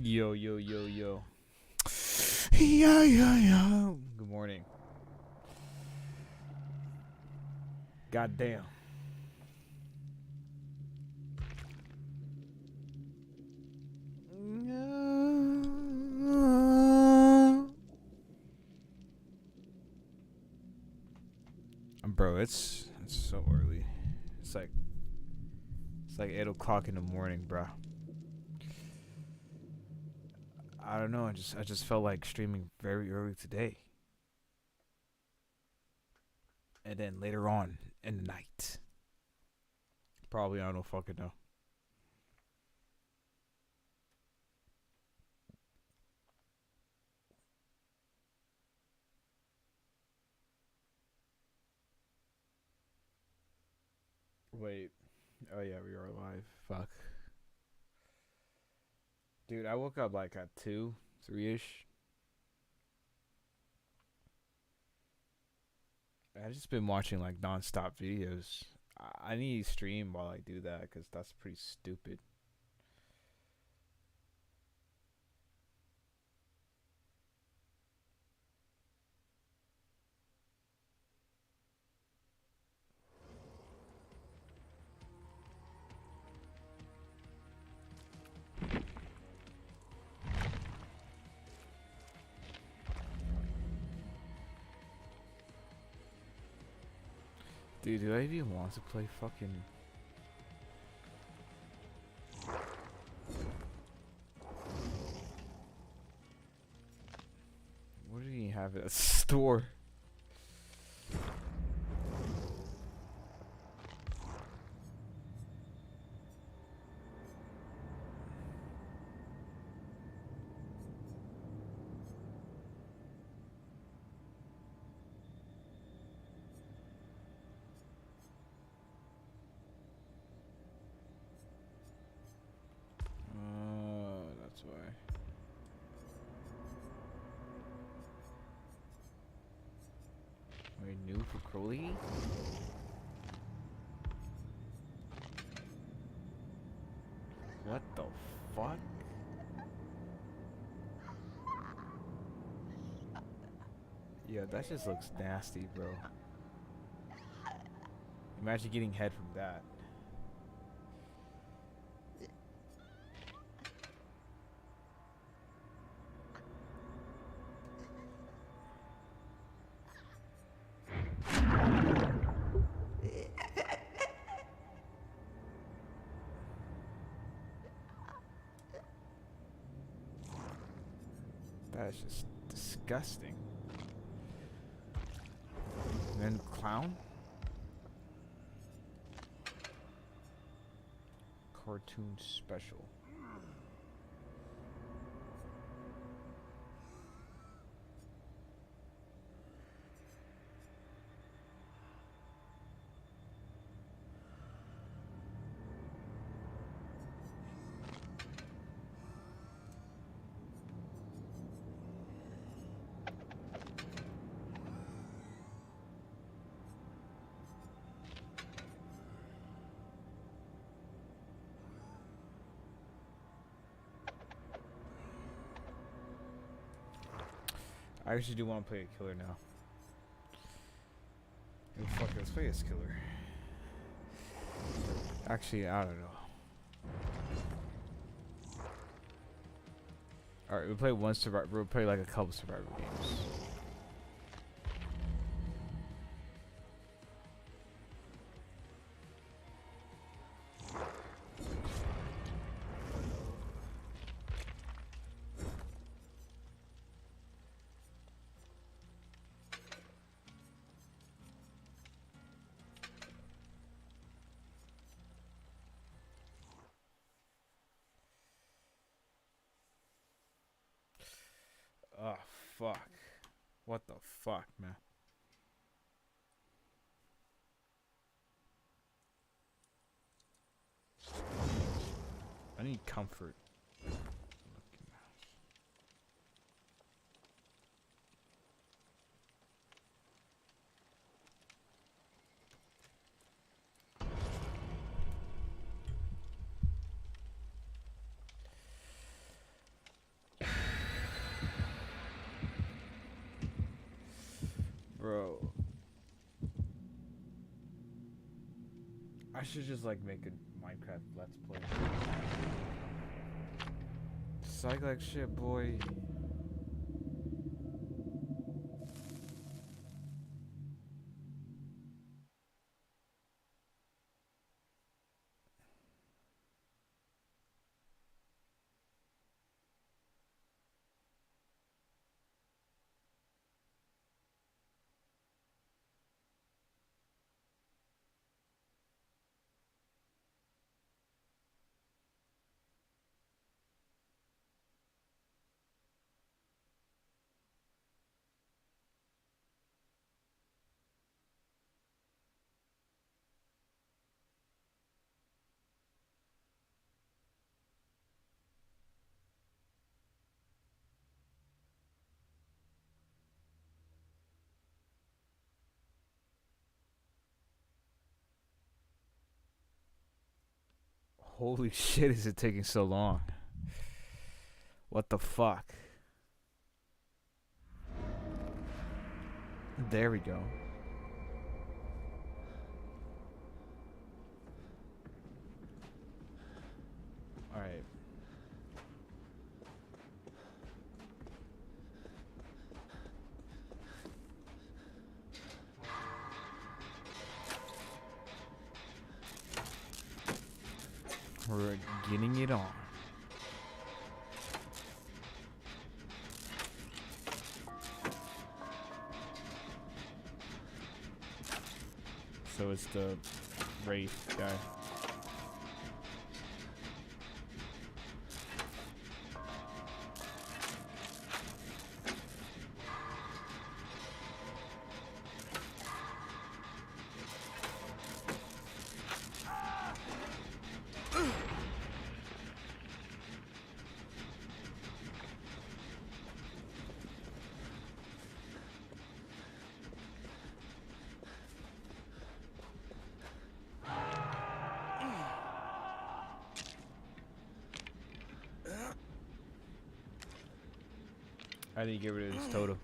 Yo, yo, yo, yo. Yeah, yeah, yeah. Good morning. God damn. Bro, it's so early. It's like it's like 8 o'clock in the morning, bro. I don't know. I just felt like streaming very early today, and then later on in the night. Probably I don't fucking know. Wait. Oh yeah, we are live. Fuck. Dude, I woke up like at 2, 3 ish. I just been watching like non-stop videos. I need to stream while I do that because that's pretty stupid. Dude, do I even want to play fucking... What do you have at a store? That's why. Wait, new for Crowley? What the fuck? Yeah, that just looks nasty, bro. Imagine getting head from that. That is just disgusting. And then clown? Cartoon special. I actually do want to play a killer now. Oh, fuck it, let's play as killer. Actually, I don't know. Alright, we'll play one survivor. We'll play like a couple survivor games. Oh, fuck. What the fuck, man? I need comfort. Bro. I should just like make a Minecraft Let's Play. Psych like shit, boy. Holy shit, is it taking so long? What the fuck? There we go. Alright. We're getting it on. So it's the Wraith guy. I need to get rid of this totem.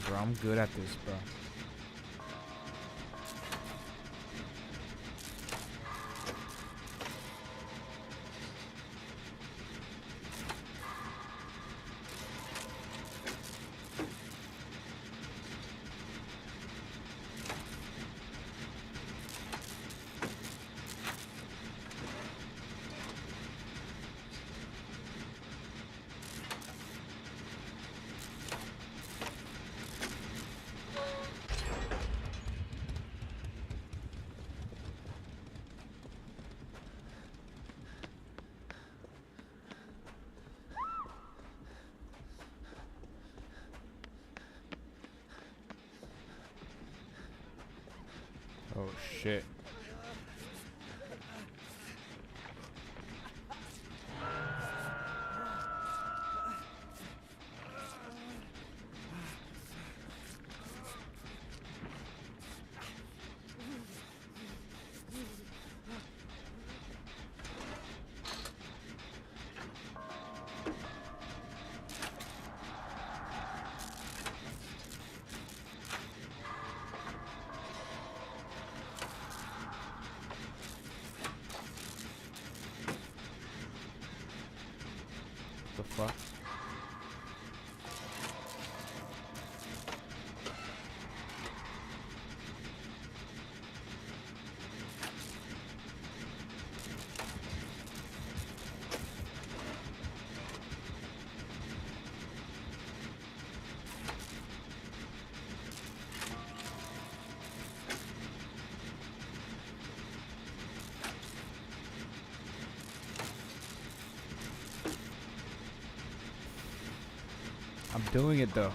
Bro, I'm good at this, bro. Oh shit. The fuck? I'm doing it though.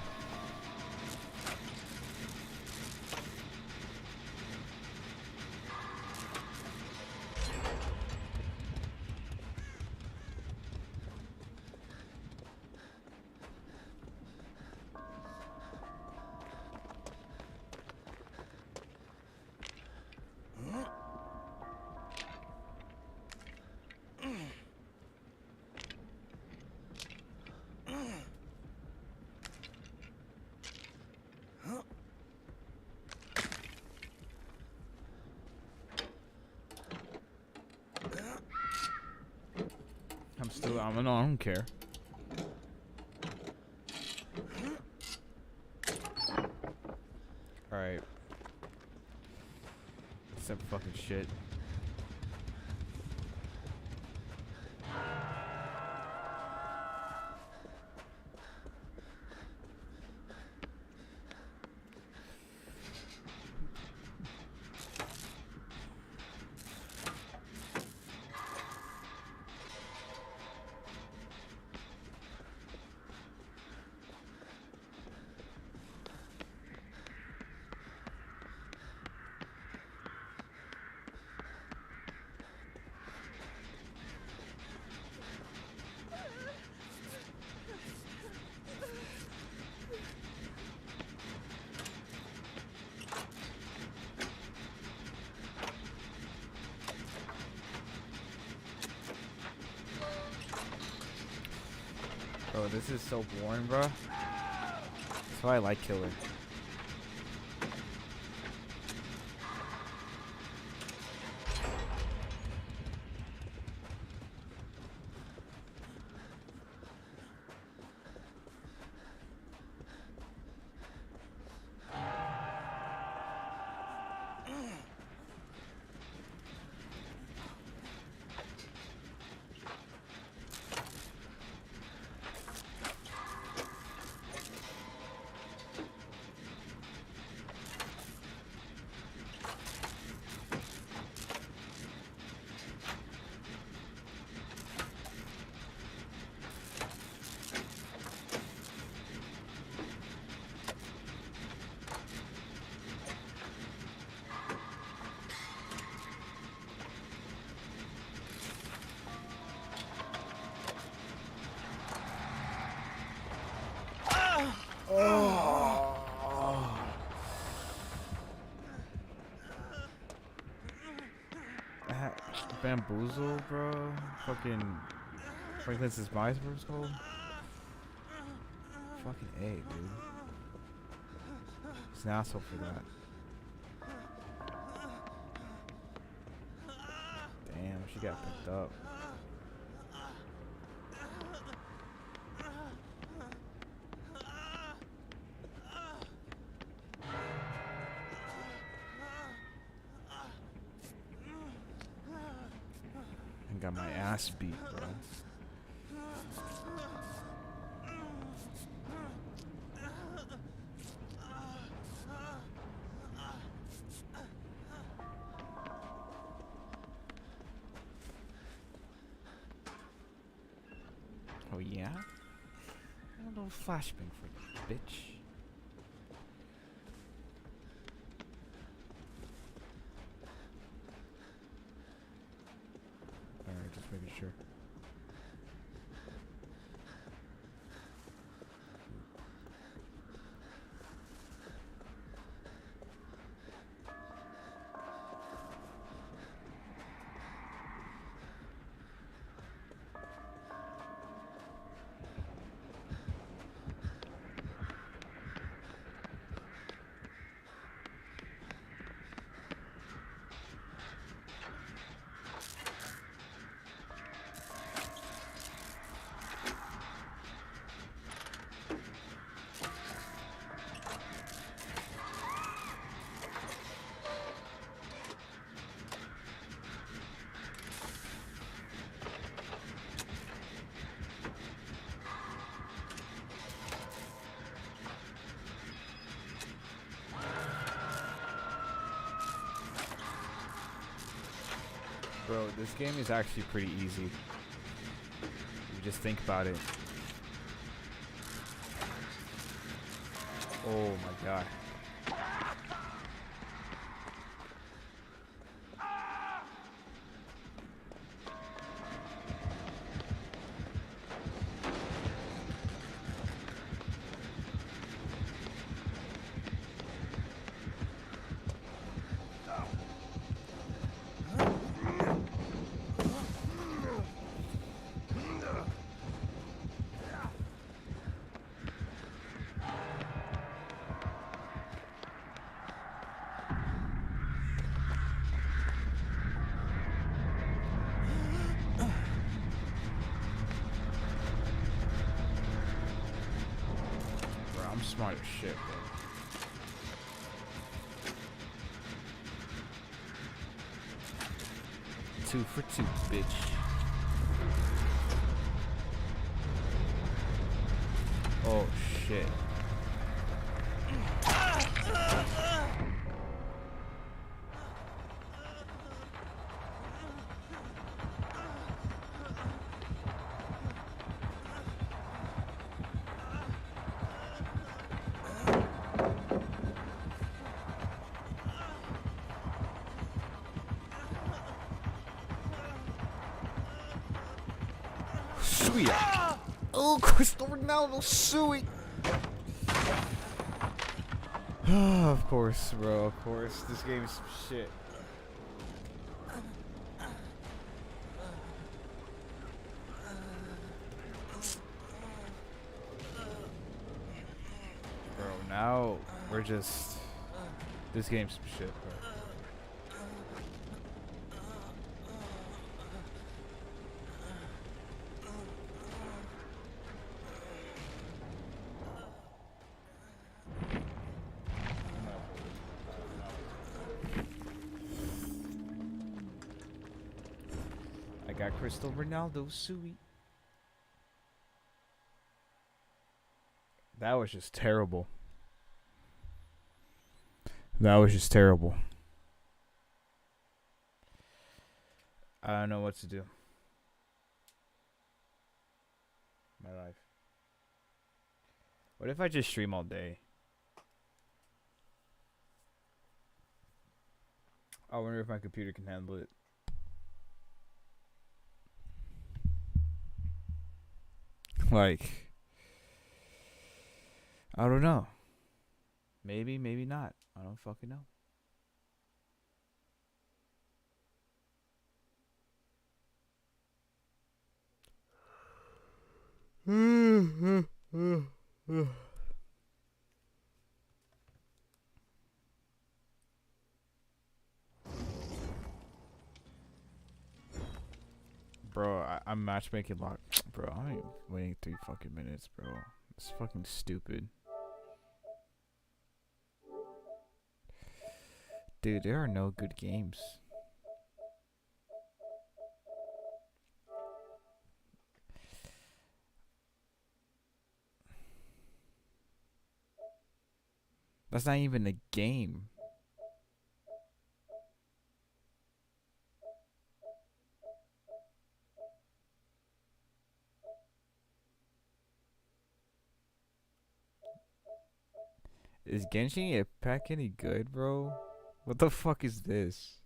I don't care. Alright. Some fucking shit. Bro, this is so boring, bro. That's why I like Killer. Bamboozle, bro. Fucking Franklin's Demise, what it's called. Fucking A, dude. He's an asshole for that. Damn, she got picked up. Got my ass beat, bro. Oh yeah? A little flashbang for you, bitch. Alright, just making sure. Bro, this game is actually pretty easy. You just think about it. Oh my god. smart as shit, bro. Two for two, bitch. Oh shit. Sweet. Oh, Cristiano Ronaldo, sweet. Of course, bro. Of course. This game is some shit. Bro, now we're just... This game's some shit, bro. I got Cristiano Ronaldo, sweet. That was just terrible. That was just terrible. I don't know what to do. My life. What if I just stream all day? I wonder if my computer can handle it. Like, I don't know. Maybe, maybe not. I don't fucking know. Bro, I'm matchmaking lock. Bro, I ain't waiting 3 fucking minutes, bro. It's fucking stupid. Dude, there are no good games. That's not even a game. Is Genshin Impact any good, bro? What the fuck is this?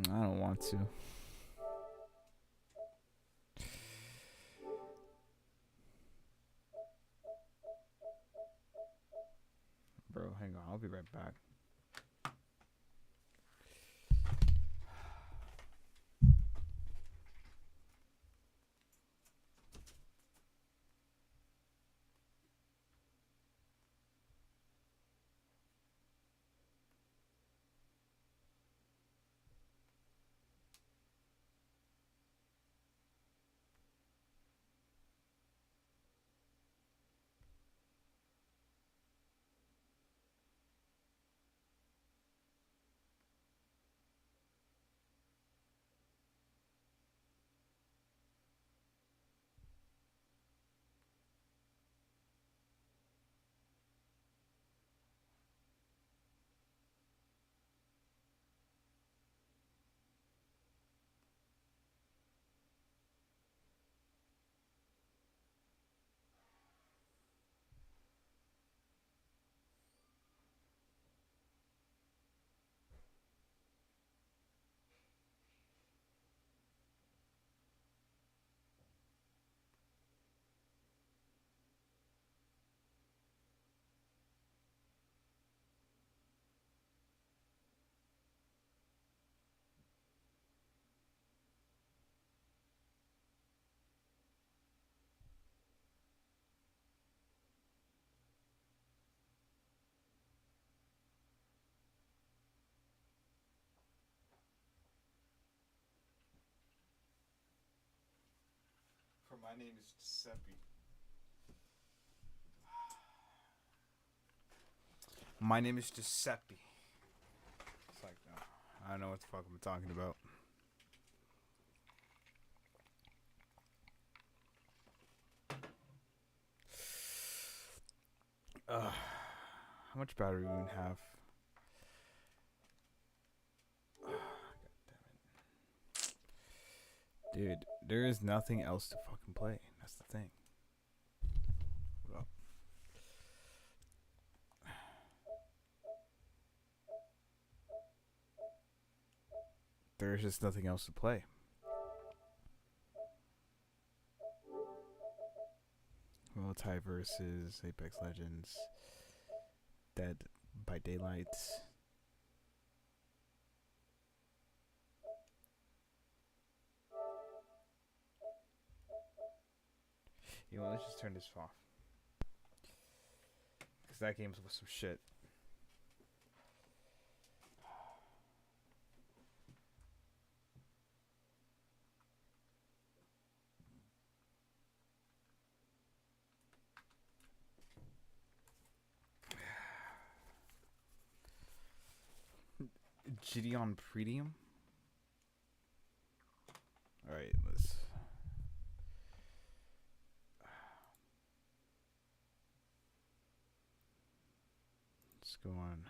I don't want to. Bro, hang on. I'll be right back. My name is Giuseppe. My name is Giuseppe. It's like, no, I don't know what the fuck I'm talking about. How much battery do we even have? God damn it. Dude, there is nothing else to fucking play. That's the thing. What up? There's just nothing else to play. Multiverses, Apex Legends, Dead by Daylight. You know, let's just turn this off. Because that game's with some shit. Gideon Premium? Alright, let's go on.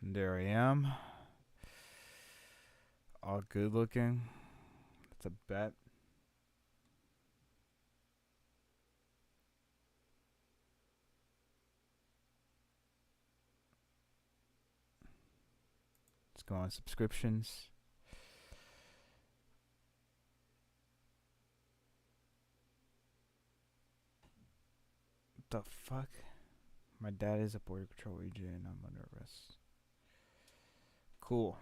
There I am. All good looking. That's a bet. Let's go on subscriptions. What the fuck? My dad is a border patrol agent and I'm under arrest. Cool.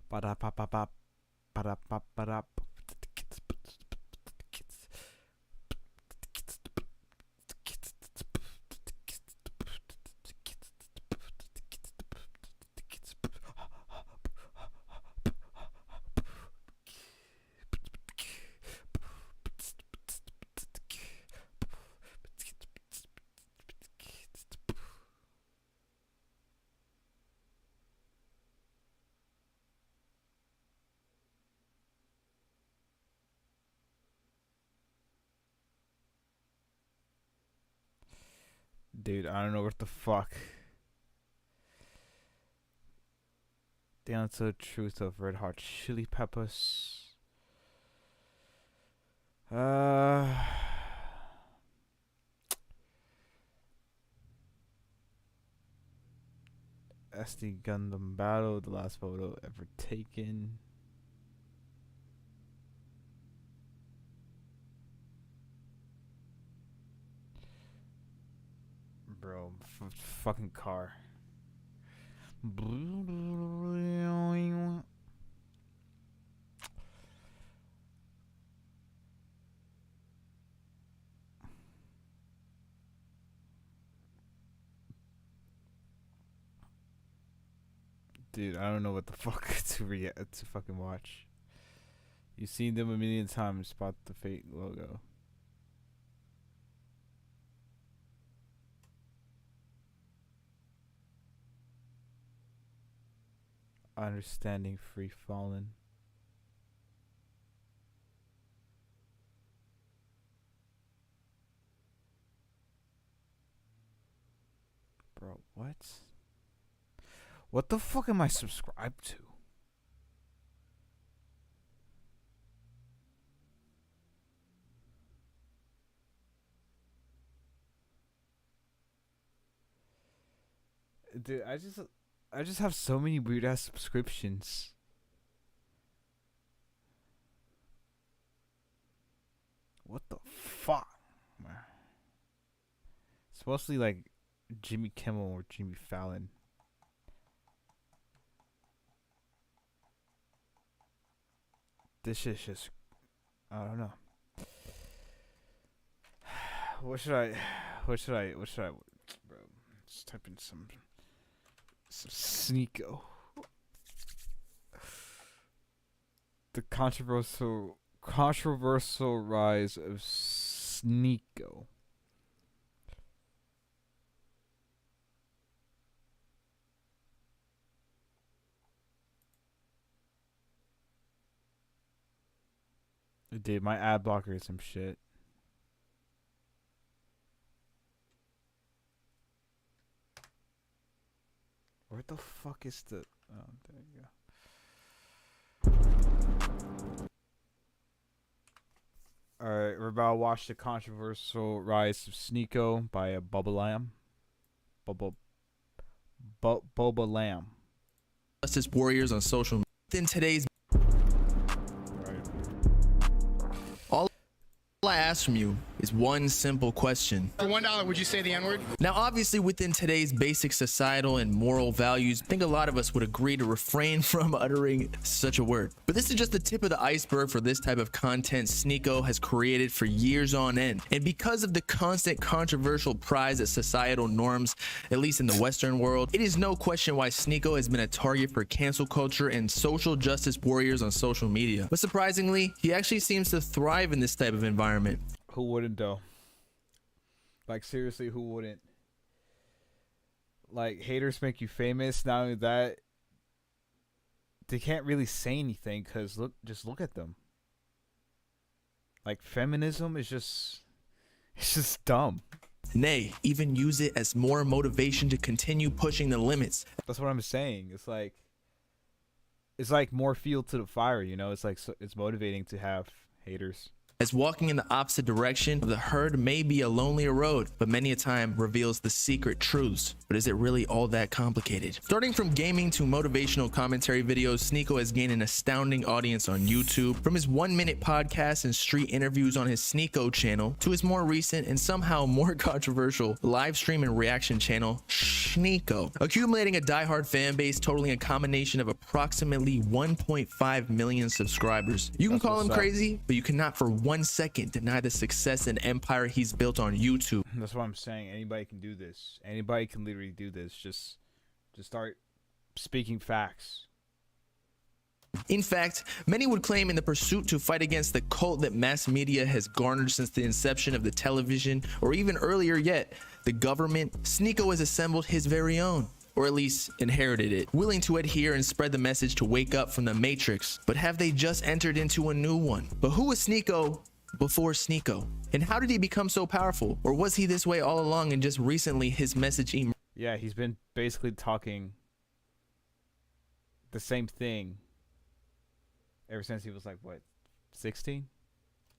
Ba-da-ba-ba-ba. Ba-da-ba-ba-da. Dude, I don't know what the fuck. Down to the truth of Red Hot Chili Peppers. SD Gundam Battle, the last photo ever taken. Bro, fucking car. Dude, I don't know what the fuck to fucking watch. You've seen them a million times. Spot the fake logo. Understanding Free Fallen. Bro, what? What the fuck am I subscribed to? Dude, I just have so many weird ass subscriptions. What the fuck? It's mostly like Jimmy Kimmel or Jimmy Fallon. This shit's just, I don't know. What should I, bro? Just type in some Sneeko. The controversial rise of Sneeko. Dude, my ad blocker is some shit. Where the fuck is the... Oh, there you go. Alright, we're about to watch the controversial rise of Sneeko by Bubba Lamb. Bubba Lamb. Justice warriors on social media. In today's... All I ask from you is one simple question. For $1, would you say the N-word? Now, obviously, within today's basic societal and moral values, I think a lot of us would agree to refrain from uttering such a word. But this is just the tip of the iceberg for this type of content Sneeko has created for years on end. And because of the constant controversial prize at societal norms, at least in the Western world, it is no question why Sneeko has been a target for cancel culture and social justice warriors on social media. But surprisingly, he actually seems to thrive in this type of environment. Who wouldn't though? Like seriously, who wouldn't? Like haters make you famous. Not only that, they can't really say anything because just look at them. Like feminism is it's just dumb. Nay, even use it as more motivation to continue pushing the limits. That's what I'm saying. It's like more fuel to the fire, you know? It's like it's motivating to have haters. As walking in the opposite direction of the herd may be a lonelier road, but many a time reveals the secret truths. But is it really all that complicated? Starting from gaming to motivational commentary videos, Sneeko has gained an astounding audience on YouTube. From his 1-minute podcast and street interviews on his Sneeko channel, to his more recent and somehow more controversial live stream and reaction channel, Sneeko, accumulating a diehard fan base totaling a combination of approximately 1.5 million subscribers. You can call him crazy, but you cannot for 1 second deny the success and empire he's built on YouTube. That's what I'm saying. Anybody can do this. Anybody can literally do this. Just start speaking facts. In fact, many would claim in the pursuit to fight against the cult that mass media has garnered since the inception of the television, or even earlier yet, the government, Sneeko has assembled his very own, or at least inherited it, willing to adhere and spread the message to wake up from the matrix. But have they just entered into a new one? But who was Sneeko before Sneeko? And how did he become so powerful? Or was he this way all along and just recently his message emerged? Yeah, he's been basically talking the same thing ever since he was like, what, 16?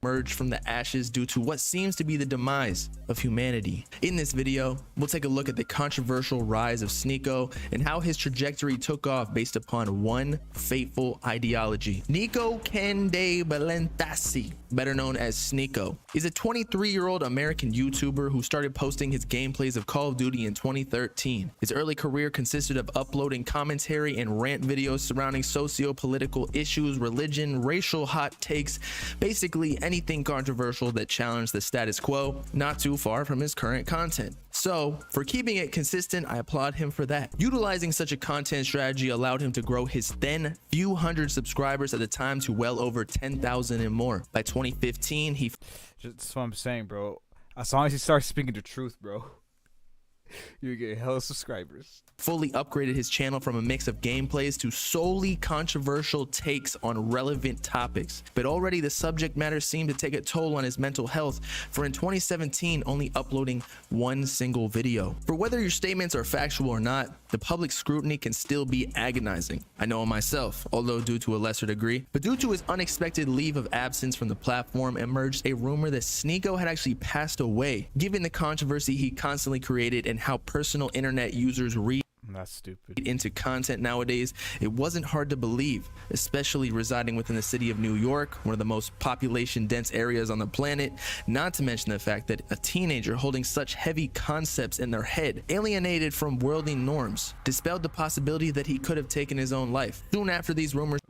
Emerged from the ashes due to what seems to be the demise of humanity. In this video, we'll take a look at the controversial rise of Sneeko and how his trajectory took off based upon one fateful ideology. Nico Kende Balentasi, better known as Sneeko, is a 23-year-old American YouTuber who started posting his gameplays of Call of Duty in 2013. His early career consisted of uploading commentary and rant videos surrounding socio-political issues, religion, racial hot takes, basically anything controversial that challenged the status quo, not too far from his current content. So, for keeping it consistent, I applaud him for that. Utilizing such a content strategy allowed him to grow his then few hundred subscribers at the time to well over 10,000 and more. By 2015, That's what I'm saying, bro. As long as you start speaking the truth, bro, you get hella subscribers. Fully upgraded his channel from a mix of gameplays to solely controversial takes on relevant topics. But already the subject matter seemed to take a toll on his mental health, for in 2017 only uploading one single video. For whether your statements are factual or not, the public scrutiny can still be agonizing. I know it myself, although due to a lesser degree. But due to his unexpected leave of absence from the platform, emerged a rumor that Sneeko had actually passed away, given the controversy he constantly created and how personal internet users read. That's stupid. Into content nowadays, it wasn't hard to believe, especially residing within the city of New York, one of the most population dense areas on the planet, not to mention the fact that a teenager holding such heavy concepts in their head, alienated from worldly norms, dispelled the possibility that he could have taken his own life. Soon after these rumors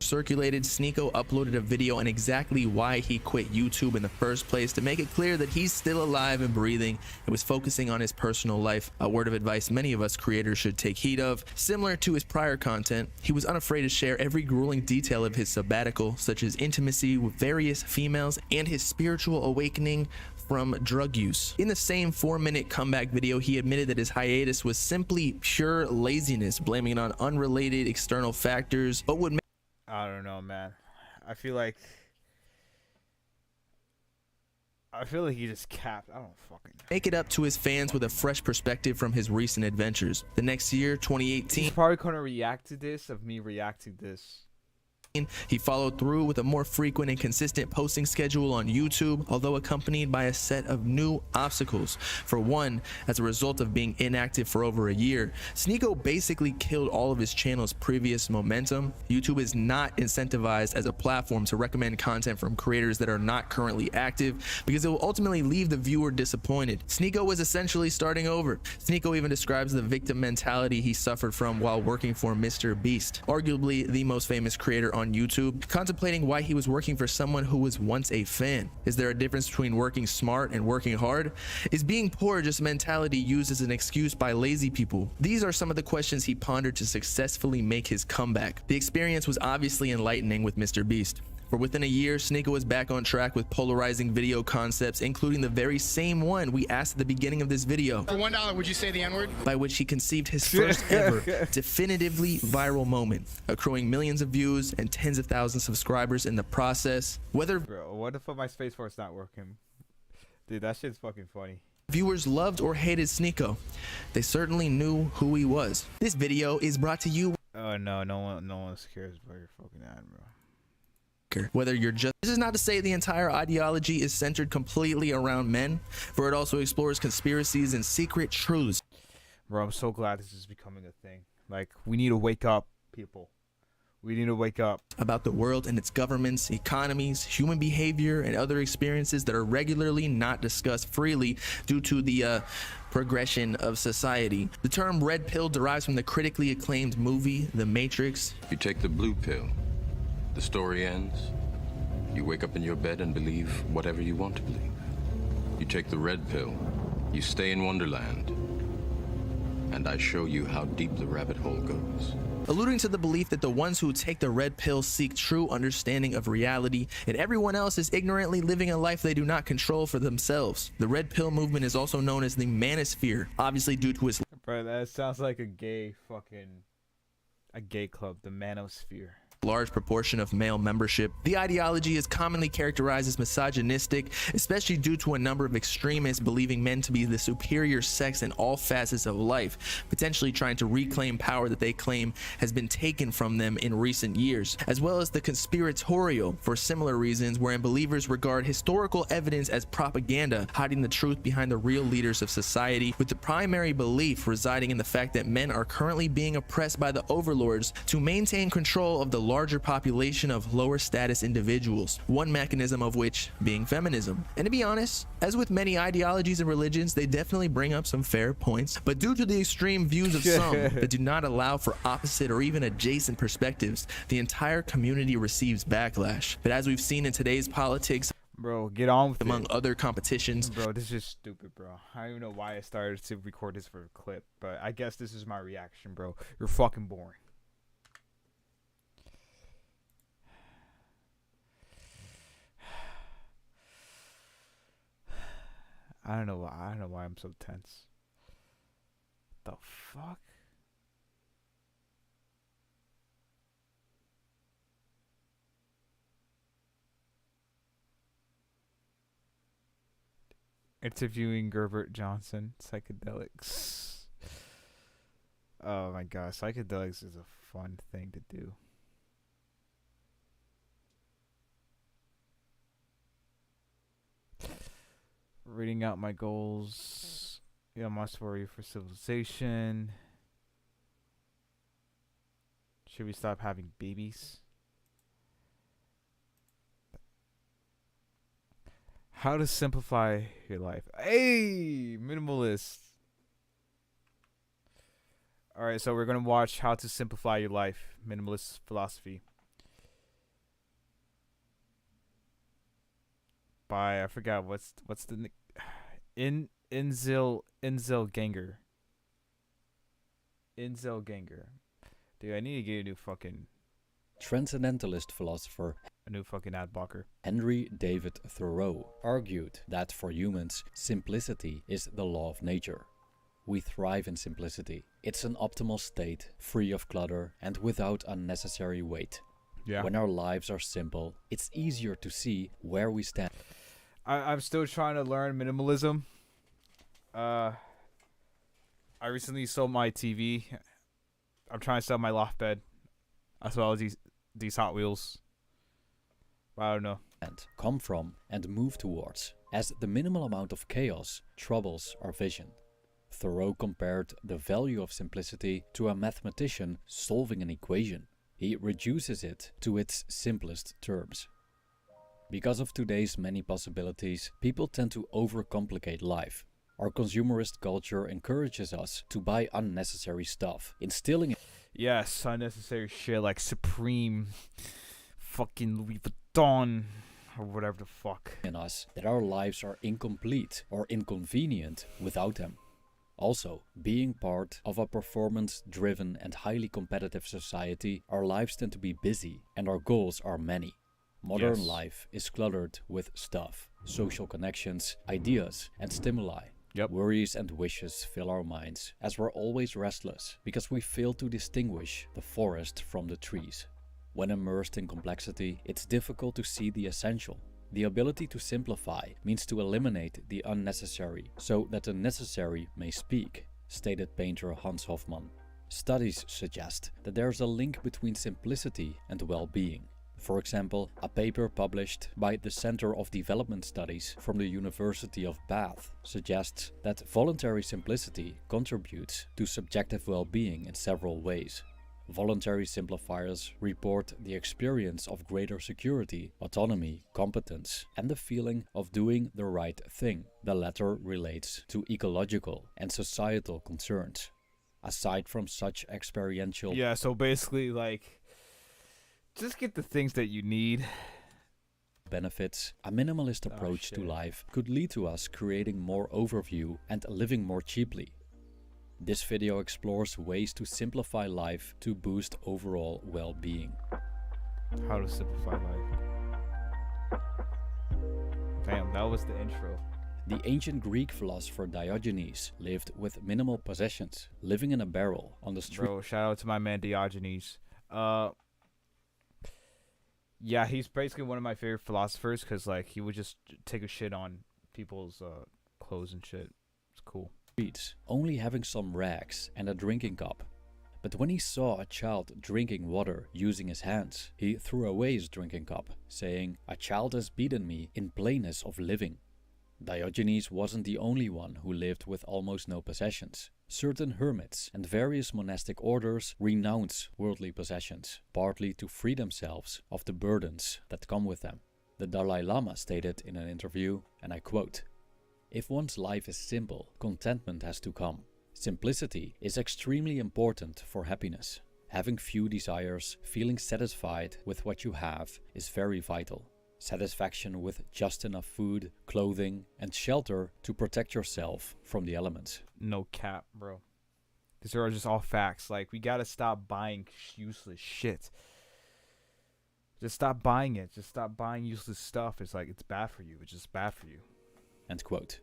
circulated, Sneako uploaded a video on exactly why he quit YouTube in the first place to make it clear that he's still alive and breathing and was focusing on his personal life. A word of advice many of us creators should take heed of. Similar to his prior content, he was unafraid to share every grueling detail of his sabbatical, such as intimacy with various females and his spiritual awakening from drug use. In the same 4-minute comeback video, he admitted that his hiatus was simply pure laziness, blaming it on unrelated external factors, but would I don't know, man. I feel like he just capped. I don't fucking know. Make it up to his fans with a fresh perspective from his recent adventures. The next year, 2018, he's probably gonna react to this of me reacting to this. he followed through with a more frequent and consistent posting schedule on YouTube, although accompanied by a set of new obstacles. For one, as a result of being inactive for over a year, Sneako basically killed all of his channel's previous momentum. YouTube is not incentivized as a platform to recommend content from creators that are not currently active, because it will ultimately leave the viewer disappointed. Sneako was essentially starting over. Sneako even describes the victim mentality he suffered from while working for Mr. Beast, arguably the most famous creator on YouTube, contemplating why he was working for someone who was once a fan. Is there a difference between working smart and working hard? Is being poor just a mentality used as an excuse by lazy people? These are some of the questions he pondered to successfully make his comeback. The experience was obviously enlightening with Mr. Beast. For within a year, Sneako was back on track with polarizing video concepts, including the very same one we asked at the beginning of this video. For $1, would you say the N-word? By which he conceived his first ever definitively viral moment, accruing millions of views and tens of thousands of subscribers in the process. Whether Bro, what the fuck, my Space Force not working? Dude, that shit's fucking funny. viewers loved or hated Sneako, they certainly knew who he was. This video is brought to you. Oh no, no one cares about your fucking ad, bro. Whether you're just, this is not to say the entire ideology is centered completely around men, for it also explores conspiracies and secret truths. Bro, I'm so glad this is becoming a thing. Like, we need to wake up, people. We need to wake up about the world and its governments, economies, human behavior, and other experiences that are regularly not discussed freely due to the progression of society. The term red pill derives from the critically acclaimed movie The Matrix. You take the blue pill, the story ends. You wake up in your bed and believe whatever you want to believe. You take the red pill, you stay in Wonderland, and I show you how deep the rabbit hole goes. Alluding to the belief that the ones who take the red pill seek true understanding of reality, and everyone else is ignorantly living a life they do not control for themselves. The red pill movement is also known as the manosphere, obviously due to its... Bro, that sounds like a gay club, the manosphere. Large proportion of male membership. The ideology is commonly characterized as misogynistic, especially due to a number of extremists believing men to be the superior sex in all facets of life, potentially trying to reclaim power that they claim has been taken from them in recent years, as well as the conspiratorial for similar reasons, wherein believers regard historical evidence as propaganda, hiding the truth behind the real leaders of society, with the primary belief residing in the fact that men are currently being oppressed by the overlords to maintain control of the larger population of lower status individuals, one mechanism of which being feminism. And to be honest, as with many ideologies and religions, they definitely bring up some fair points, but due to the extreme views of some that do not allow for opposite or even adjacent perspectives, the entire community receives backlash. But as we've seen in today's politics, bro, get on with among it. other competitions. Bro, this is stupid, bro. I don't even know why I started to record this for a clip, but I guess this is my reaction, bro. You're fucking boring. I don't know why I'm so tense. The fuck? Interviewing Gerbert Johnson, psychedelics. Oh my god, psychedelics is a fun thing to do. Reading out my goals. Yeah, my story for civilization. Should we stop having babies? How to simplify your life. Hey, minimalist. Alright, so we're going to watch How to Simplify Your Life. Minimalist philosophy. By, I forgot, what's the... Inzel Ganger. Inzel Ganger. Dude, I need to get a new fucking... Transcendentalist philosopher A new fucking ad blocker. Henry David Thoreau argued that for humans, simplicity is the law of nature. We thrive in simplicity. It's an optimal state, free of clutter and without unnecessary weight. Yeah. When our lives are simple, it's easier to see where we stand. I'm still trying to learn minimalism. I recently sold my TV. I'm trying to sell my loft bed, as well as these Hot Wheels. But I don't know. And come from and move towards, as the minimal amount of chaos troubles our vision. Thoreau compared the value of simplicity to a mathematician solving an equation. He reduces it to its simplest terms. Because of today's many possibilities, people tend to overcomplicate life. Our consumerist culture encourages us to buy unnecessary stuff, instilling Yes, unnecessary shit like Supreme, fucking Louis Vuitton, or whatever the fuck. in us that our lives are incomplete or inconvenient without them. Also, being part of a performance-driven and highly competitive society, our lives tend to be busy and our goals are many. Modern Yes. life is cluttered with stuff, social connections, ideas, and stimuli. Yep. Worries and wishes fill our minds, as we're always restless because we fail to distinguish the forest from the trees. When immersed in complexity, it's difficult to see the essential. The ability to simplify means to eliminate the unnecessary so that the necessary may speak, stated painter Hans Hofmann. Studies suggest that there's a link between simplicity and well-being. For example, a paper published by the Center of Development Studies from the University of Bath suggests that voluntary simplicity contributes to subjective well-being in several ways. Voluntary simplifiers report the experience of greater security, autonomy, competence, and the feeling of doing the right thing. The latter relates to ecological and societal concerns. Aside from such experiential Yeah, so basically, like, just get the things that you need. benefits, a minimalist approach to shit. life could lead to us creating more overview and living more cheaply. This video explores ways to simplify life to boost overall well-being. How to simplify life. Damn, that was the intro. The ancient Greek philosopher Diogenes lived with minimal possessions, living in a barrel on the street. Bro, shout out to my man Diogenes. Yeah, he's basically one of my favorite philosophers because, like, he would just take a shit on people's clothes and shit. It's cool. Only having some rags and a drinking cup. But when he saw a child drinking water using his hands, he threw away his drinking cup, saying, "A child has beaten me in plainness of living." Diogenes wasn't the only one who lived with almost no possessions. Certain hermits and various monastic orders renounce worldly possessions, partly to free themselves of the burdens that come with them. The Dalai Lama stated in an interview, and I quote, "If one's life is simple, contentment has to come. Simplicity is extremely important for happiness. Having few desires, feeling satisfied with what you have is very vital. Satisfaction with just enough food, clothing, and shelter to protect yourself from the elements." No cap, bro. These are just all facts. Like, we gotta stop buying useless shit. Just stop buying it. Just stop buying useless stuff. It's like, it's bad for you. It's just bad for you. End quote.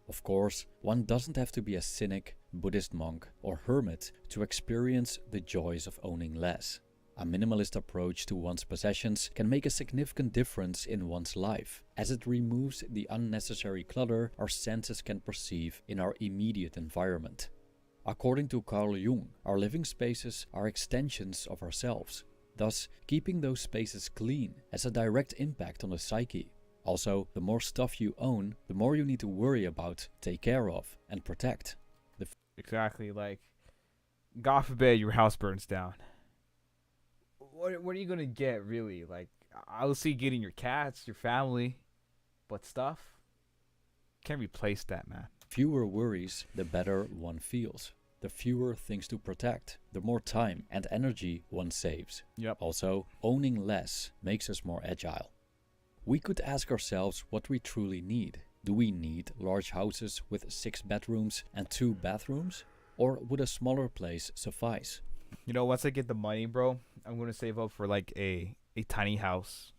Of course, one doesn't have to be a cynic, Buddhist monk, or hermit to experience the joys of owning less. A minimalist approach to one's possessions can make a significant difference in one's life, as it removes the unnecessary clutter our senses can perceive in our immediate environment. According to Carl Jung, our living spaces are extensions of ourselves. Thus, keeping those spaces clean has a direct impact on the psyche. Also, the more stuff you own, the more you need to worry about, take care of, and protect. Exactly. Like, God forbid your house burns down. what are you gonna get really? Like, I'll see getting your cats, your family, but stuff can't replace that, man. Fewer worries, the better one feels. The fewer things to protect, the more time and energy one saves. Yep. Also, owning less makes us more agile. We could ask ourselves what we truly need. Do we need large houses with 6 bedrooms and 2 bathrooms? Or would a smaller place suffice? You know, once I get the money, bro, I'm gonna save up for like a tiny house.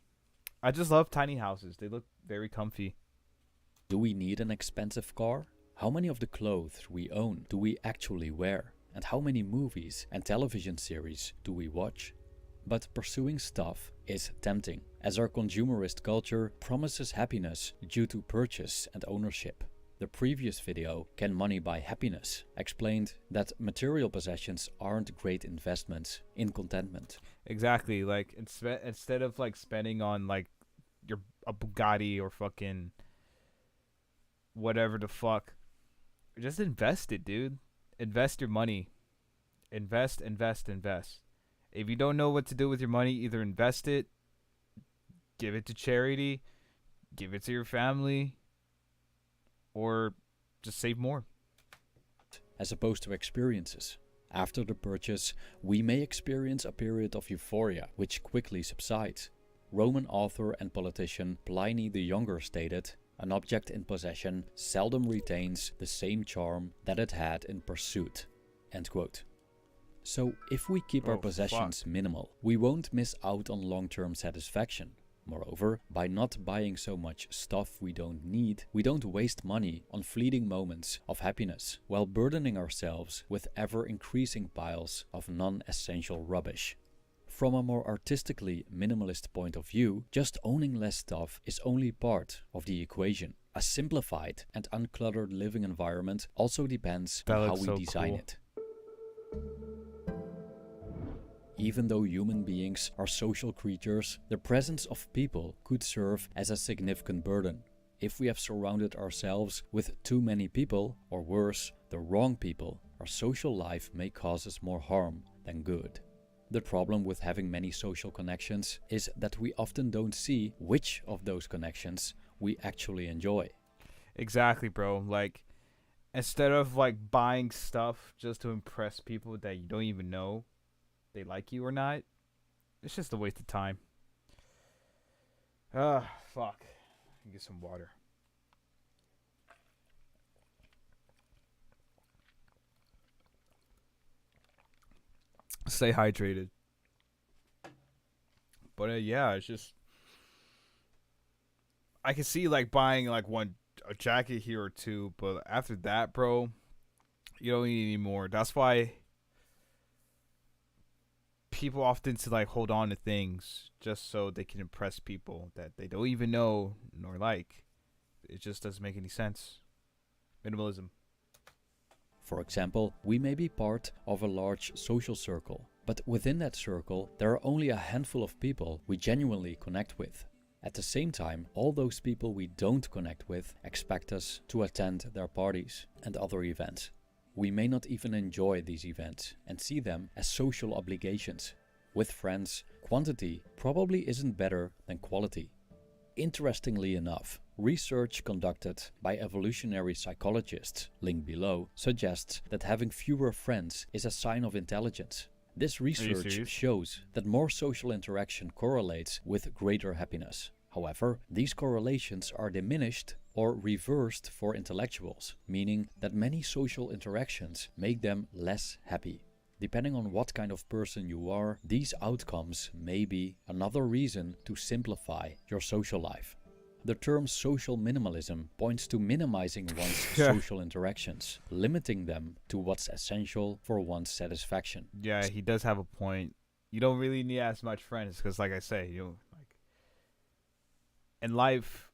I just love tiny houses. They look very comfy. Do we need an expensive car? How many of the clothes we own do we actually wear? And how many movies and television series do we watch? But pursuing stuff is tempting, as our consumerist culture promises happiness due to purchase and ownership. The previous video, Can Money Buy Happiness, explained that material possessions aren't great investments in contentment. Exactly. Like instead of like spending on like a Bugatti or fucking whatever the fuck, just invest it, dude. Invest your money. Invest. If you don't know what to do with your money, either invest it, give it to charity, give it to your family, or just save more. As opposed to experiences. After the purchase, we may experience a period of euphoria, which quickly subsides. Roman author and politician Pliny the Younger stated, "An object in possession seldom retains the same charm that it had in pursuit." End quote. So if we keep our possessions minimal, we won't miss out on long-term satisfaction. Moreover, by not buying so much stuff we don't need, we don't waste money on fleeting moments of happiness, while burdening ourselves with ever-increasing piles of non-essential rubbish. From a more artistically minimalist point of view, just owning less stuff is only part of the equation. A simplified and uncluttered living environment also depends on how we design it. Even though human beings are social creatures, the presence of people could serve as a significant burden. If we have surrounded ourselves with too many people, or worse, the wrong people, our social life may cause us more harm than good. The problem with having many social connections is that we often don't see which of those connections we actually enjoy. Exactly, bro. Like, instead of like buying stuff just to impress people that you don't even know they like you or not, it's just a waste of time. Fuck. Get some water. Stay hydrated. But yeah, it's just, I can see like buying like a jacket here or two, but after that, bro, you don't need any more. That's why people often to like hold on to things just so they can impress people that they don't even know nor like. It just doesn't make any sense. Minimalism. For example, we may be part of a large social circle, but within that circle there are only a handful of people we genuinely connect with. At the same time, all those people we don't connect with expect us to attend their parties and other events. We may not even enjoy these events and see them as social obligations. With friends, quantity probably isn't better than quality. Interestingly enough, research conducted by evolutionary psychologists, link below, suggests that having fewer friends is a sign of intelligence. This research shows that more social interaction correlates with greater happiness. However, these correlations are diminished or reversed for intellectuals, meaning that many social interactions make them less happy. Depending on what kind of person you are, these outcomes may be another reason to simplify your social life. The term social minimalism points to minimizing one's social interactions, limiting them to what's essential for one's satisfaction. Yeah, he does have a point. You don't really need as much friends because, like I say, you like in life,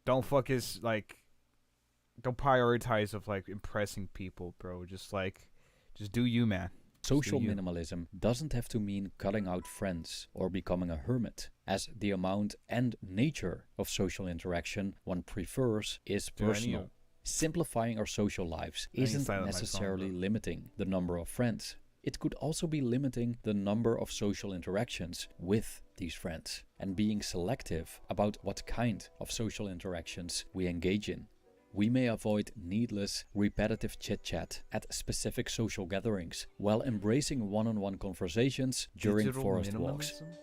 don't prioritize of like impressing people, bro. Just do you, man. Social minimalism doesn't have to mean cutting out friends or becoming a hermit, as the amount and nature of social interaction one prefers is personal. Simplifying our social lives isn't necessarily limiting the number of friends. It could also be limiting the number of social interactions with these friends and being selective about what kind of social interactions we engage in. We may avoid needless, repetitive chit-chat at specific social gatherings while embracing one-on-one conversations during Digital forest walks. minimalism?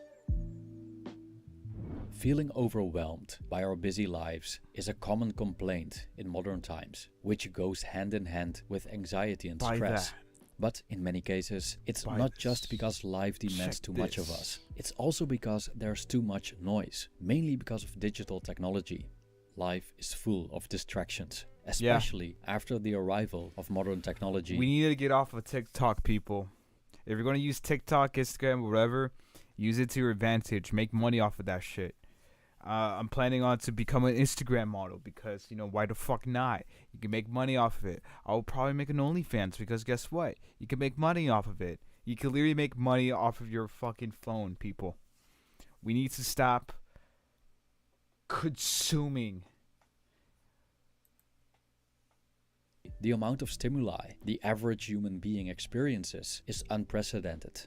Feeling overwhelmed by our busy lives is a common complaint in modern times, which goes hand in hand with anxiety and Buy stress. that. But in many cases, it's Buy not this. just because life demands Check too much of this. us. It's also because there's too much noise, mainly because of digital technology. Life is full of distractions, especially after the arrival of modern technology. We need to get off of TikTok, people. If you're going to use TikTok, Instagram, whatever, use it to your advantage. Make money off of that shit. I'm planning on to become an Instagram model because, you know, why the fuck not? You can make money off of it. I'll probably make an OnlyFans because guess what? You can make money off of it. You can literally make money off of your fucking phone, people. We need to stop consuming. The amount of stimuli the average human being experiences is unprecedented.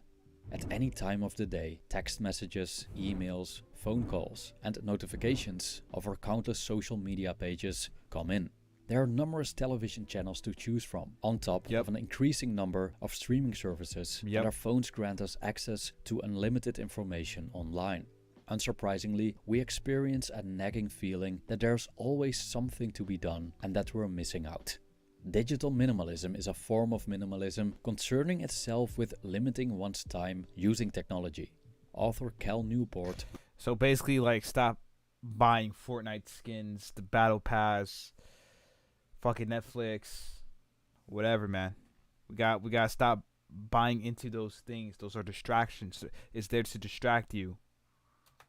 At any time of the day, text messages, emails, phone calls, and notifications of our countless social media pages come in. There are numerous television channels to choose from, on top of an increasing number of streaming services, and our phones grant us access to unlimited information online. Unsurprisingly, we experience a nagging feeling that there's always something to be done and that we're missing out. Digital minimalism is a form of minimalism concerning itself with limiting one's time using technology. Author Cal Newport. So basically, like, stop buying FORTNITE skins, the Battle Pass, fucking Netflix, whatever, man. We gotta stop buying into those things. Those are distractions. It's there to distract you.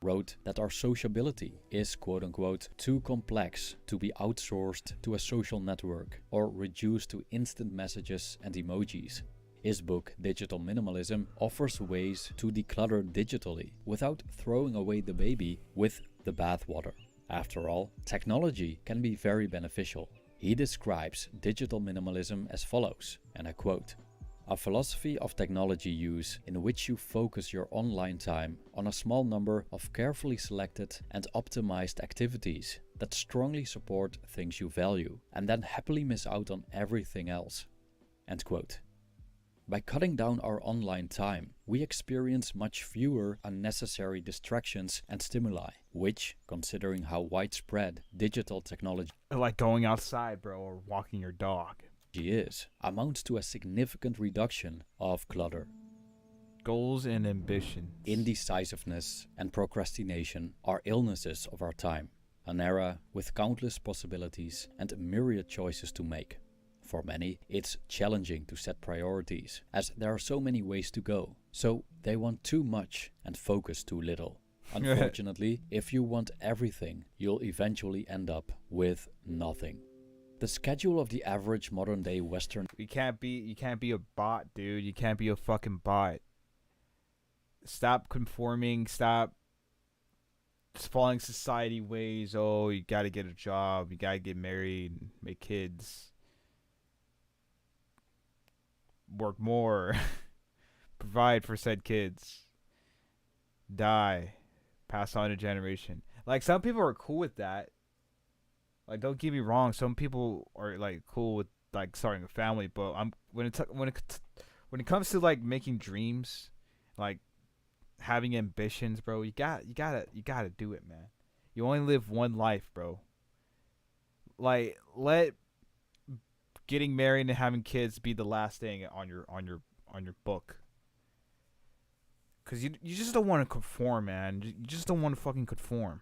Wrote that our sociability is quote-unquote too complex to be outsourced to a social network or reduced to instant messages and emojis. His book Digital Minimalism offers ways to declutter digitally without throwing away the baby with the bathwater. After all, technology can be very beneficial. He describes digital minimalism as follows, and I quote, "A philosophy of technology use in which you focus your online time on a small number of carefully selected and optimized activities that strongly support things you value and then happily miss out on everything else." End quote. By cutting down our online time, we experience much fewer unnecessary distractions and stimuli, which, considering how widespread digital technology Like going outside, bro, or walking your dog. is, amounts to a significant reduction of clutter. Goals and ambitions. Indecisiveness and procrastination are illnesses of our time, an era with countless possibilities and myriad choices to make. For many, it's challenging to set priorities, as there are so many ways to go, so they want too much and focus too little. Unfortunately, if you want everything, you'll eventually end up with nothing. The schedule of the average modern-day Western You can't be a bot, dude. You can't be a fucking bot. Stop conforming. Stop following society ways. Oh, you gotta get a job. You gotta get married. Make kids. Work more. Provide for said kids. Die. Pass on a generation. Like, some people are cool with that. Like, don't get me wrong. Some people are like cool with like starting a family, but when it comes to like making dreams, like having ambitions, bro, you gotta do it, man. You only live one life, bro. Like, let getting married and having kids be the last thing on your book. Cause you just don't want to conform, man. You just don't want to fucking conform.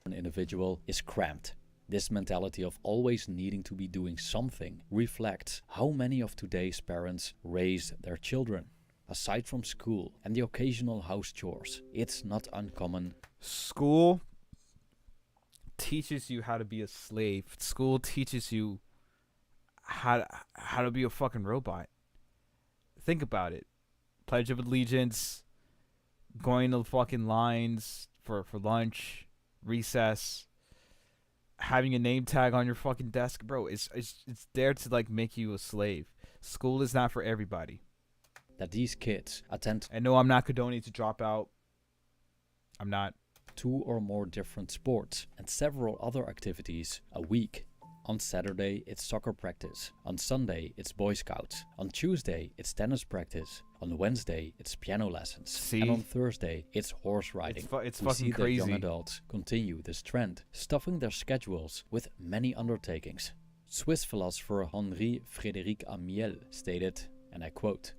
An individual is cramped. This mentality of always needing to be doing something reflects how many of today's parents raise their children. Aside from school and the occasional house chores, it's not uncommon. School teaches you how to be a slave. School teaches you how to be a fucking robot. Think about it. Pledge of Allegiance, going to fucking lines for lunch, recess, having a name tag on your fucking desk, bro. It's there to like make you a slave. School is not for everybody. that these kids attend And no, I'm not condoning to drop out. I'm not. 2 or more different sports and several other activities a week. On Saturday, it's soccer practice. On Sunday, it's Boy Scouts. On Tuesday, it's tennis practice. On Wednesday, it's piano lessons. See? And on Thursday, it's horse riding. It's We fucking see that crazy. young adults continue this trend, stuffing their schedules with many undertakings. Swiss philosopher Henri Frédéric Amiel stated, and I quote,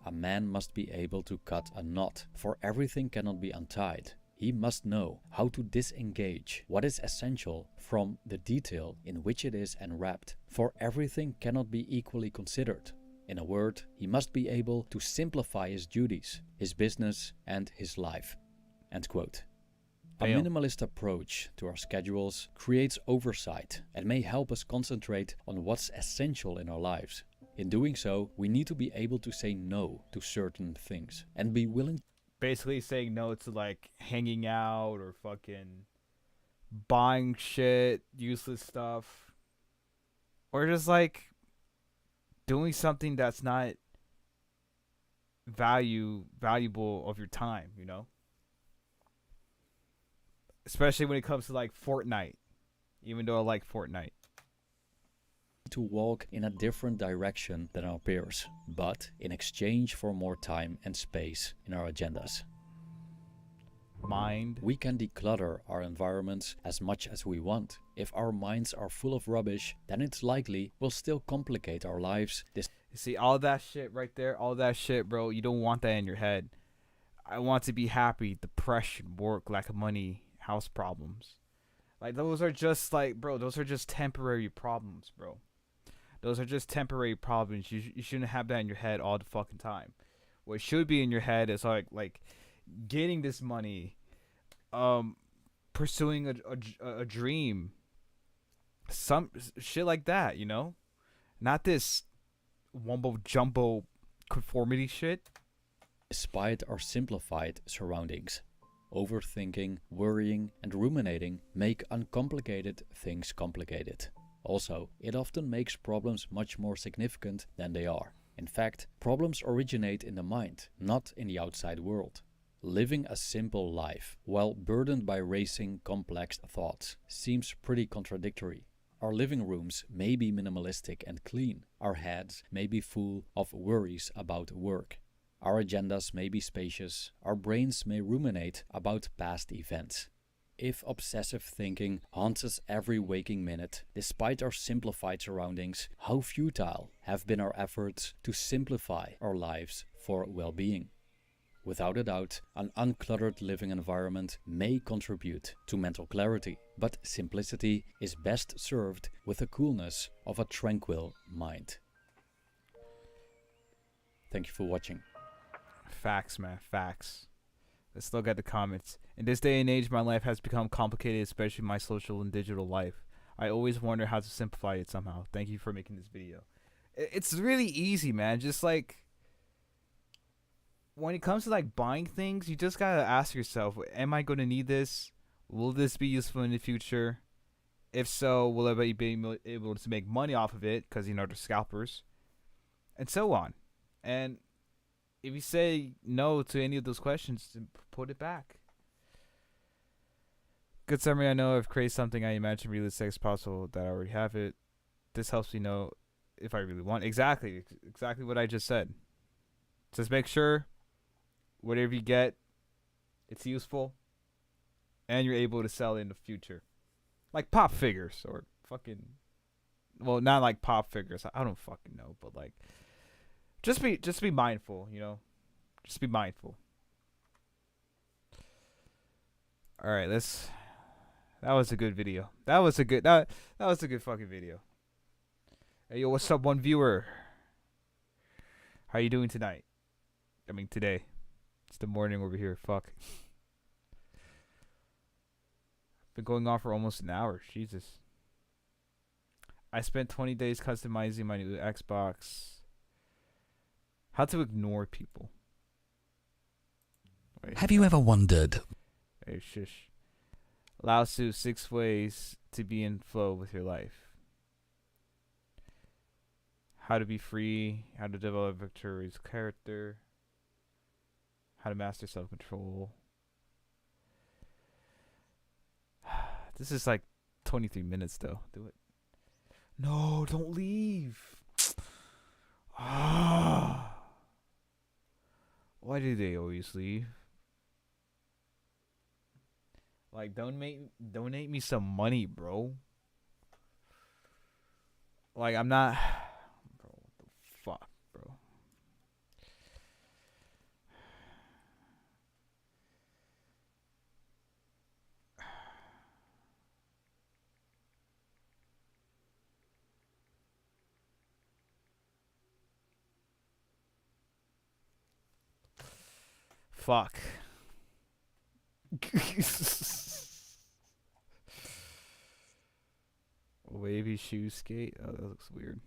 "A man must be able to cut a knot, for everything cannot be untied. He must know how to disengage what is essential from the detail in which it is enwrapped, for everything cannot be equally considered. In a word, he must be able to simplify his duties, his business, and his life." End quote. A Damn. minimalist approach to our schedules creates oversight and may help us concentrate on what's essential in our lives. In doing so, we need to be able to say no to certain things and be willing Basically saying no to like hanging out or fucking buying shit, useless stuff. Or just like doing something that's not valuable of your time, you know? Especially when it comes to like Fortnite. Even though I like Fortnite. to walk in a different direction than our peers, but in exchange for more time and space in our agendas. Mind. We can declutter our environments as much as we want. If our minds are full of rubbish, then it's likely we'll still complicate our lives. You see, all that shit right there, all that shit, bro, you don't want that in your head. I want to be happy, depression, work, lack of money, house problems. Like, those are just like, bro, those are just temporary problems, bro. Those are just temporary problems. You shouldn't have that in your head all the fucking time. What should be in your head is like getting this money, pursuing a dream, some shit like that, you know? Not this wumbo jumbo conformity shit. Despite our simplified surroundings, overthinking, worrying, and ruminating make uncomplicated things complicated. Also, it often makes problems much more significant than they are. In fact, problems originate in the mind, not in the outside world. Living a simple life, while burdened by racing, complex thoughts, seems pretty contradictory. Our living rooms may be minimalistic and clean. Our heads may be full of worries about work. Our agendas may be spacious. Our brains may ruminate about past events. If obsessive thinking haunts us every waking minute, despite our simplified surroundings, how futile have been our efforts to simplify our lives for well-being? Without a doubt, an uncluttered living environment may contribute to mental clarity, but simplicity is best served with the coolness of a tranquil mind. Thank you for watching. Facts, man, facts. Let's look at the comments. In this day and age, my life has become complicated, especially my social and digital life. I always wonder how to simplify it somehow. Thank you for making this video. It's really easy, man. Just like, when it comes to like buying things, you just gotta ask yourself, am I gonna need this? Will this be useful in the future? If so, will I be able to make money off of it? Because, you know, they're scalpers. And so on. And if you say no to any of those questions, then put it back. Good summary. I know I've created something I imagine realistic as possible, that I already have it. This helps me know if I really want. Exactly what I just said. Just make sure whatever you get, it's useful, and you're able to sell it in the future. Like pop figures or fucking, well, not like pop figures. I don't fucking know, but like, just be mindful, you know. Just be mindful. All right, that was a good video. That was a good fucking video. Hey, yo, what's up, one viewer? How you doing tonight? I mean, today. It's the morning over here. Fuck. Been going on for almost an hour. Jesus. I spent 20 days customizing my new Xbox. How to ignore people. Wait. Have you ever wondered? Hey, shush. Lao Tzu, 6 ways to be in flow with your life. How to be free. How to develop Victoria's character. How to master self-control. This is like 23 minutes though. Do it. No, don't leave. Ah. Why do they always leave? Like, donate me some money, bro. Like, I'm not. Bro, what the fuck, bro? Fuck. Wavy shoe skate. Oh, that looks weird.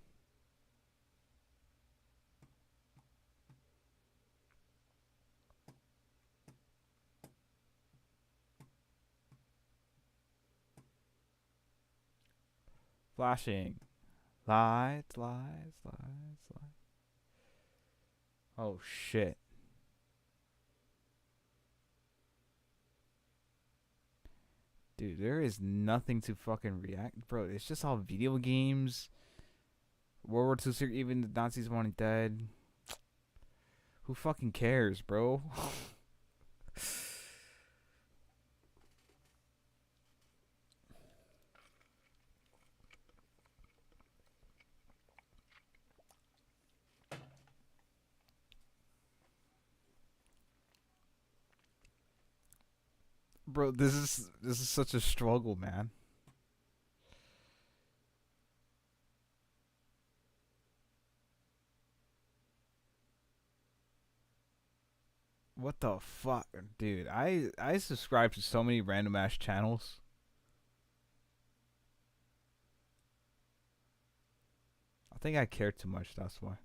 Flashing. Lights, lights, lights, lights. Oh, shit. Dude, there is nothing to fucking react. Bro, it's just all video games. World War II, even the Nazis wanted dead. Who fucking cares, bro? Bro, this is such a struggle, man. What the fuck, dude? I subscribe to so many random ass channels. I think I care too much, that's why.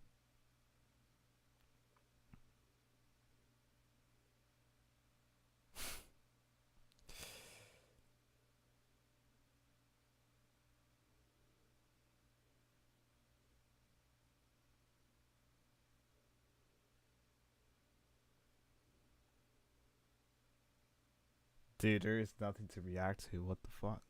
Dude, there is nothing to react to. What the fuck?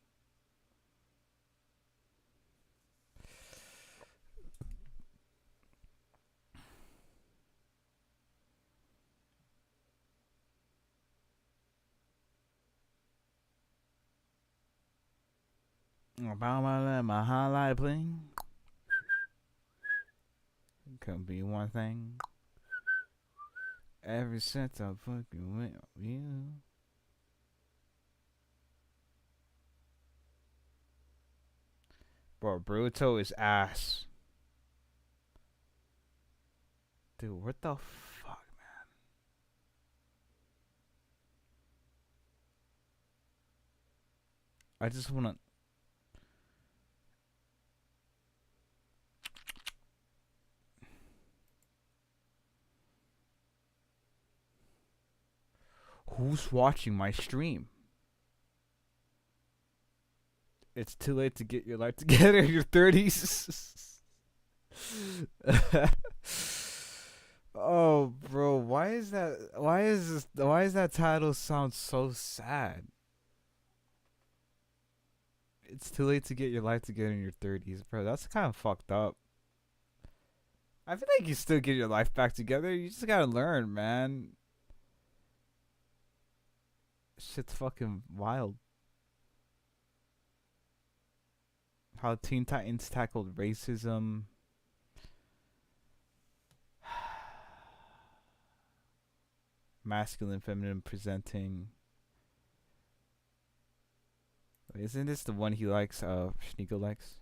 About my highlight bling. Could be one thing. Ever since I fucking went with you. Bro, Bruto is ass. Dude, what the fuck, man? I just wanna. Who's watching my stream? It's too late to get your life together in your 30s. Oh, bro, why is that title sound so sad? It's too late to get your life together in your 30s, bro. That's kind of fucked up. I feel like you still get your life back together. You just gotta learn, man. Shit's fucking wild. How Teen Titans tackled racism. Masculine, feminine presenting. Isn't this the one he likes? Sneeko likes.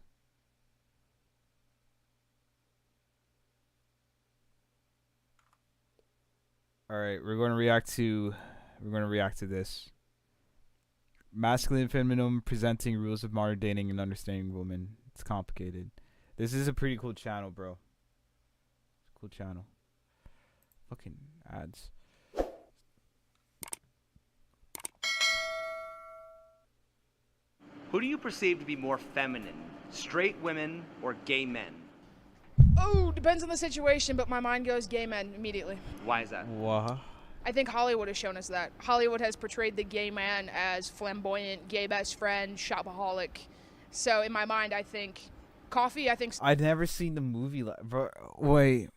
All right, we're going to react to this. Masculine, feminine presenting rules of modern dating and understanding women. It's complicated. This is a pretty cool channel, bro. Cool channel. Fucking ads. Who do you perceive to be more feminine, straight women or gay men? Oh, depends on the situation, but my mind goes gay men immediately. Why is that? What? I think Hollywood has shown us that. Hollywood has portrayed the gay man as flamboyant, gay best friend, shopaholic. So in my mind, I think coffee, I think... I'd never seen the movie. Bro, wait.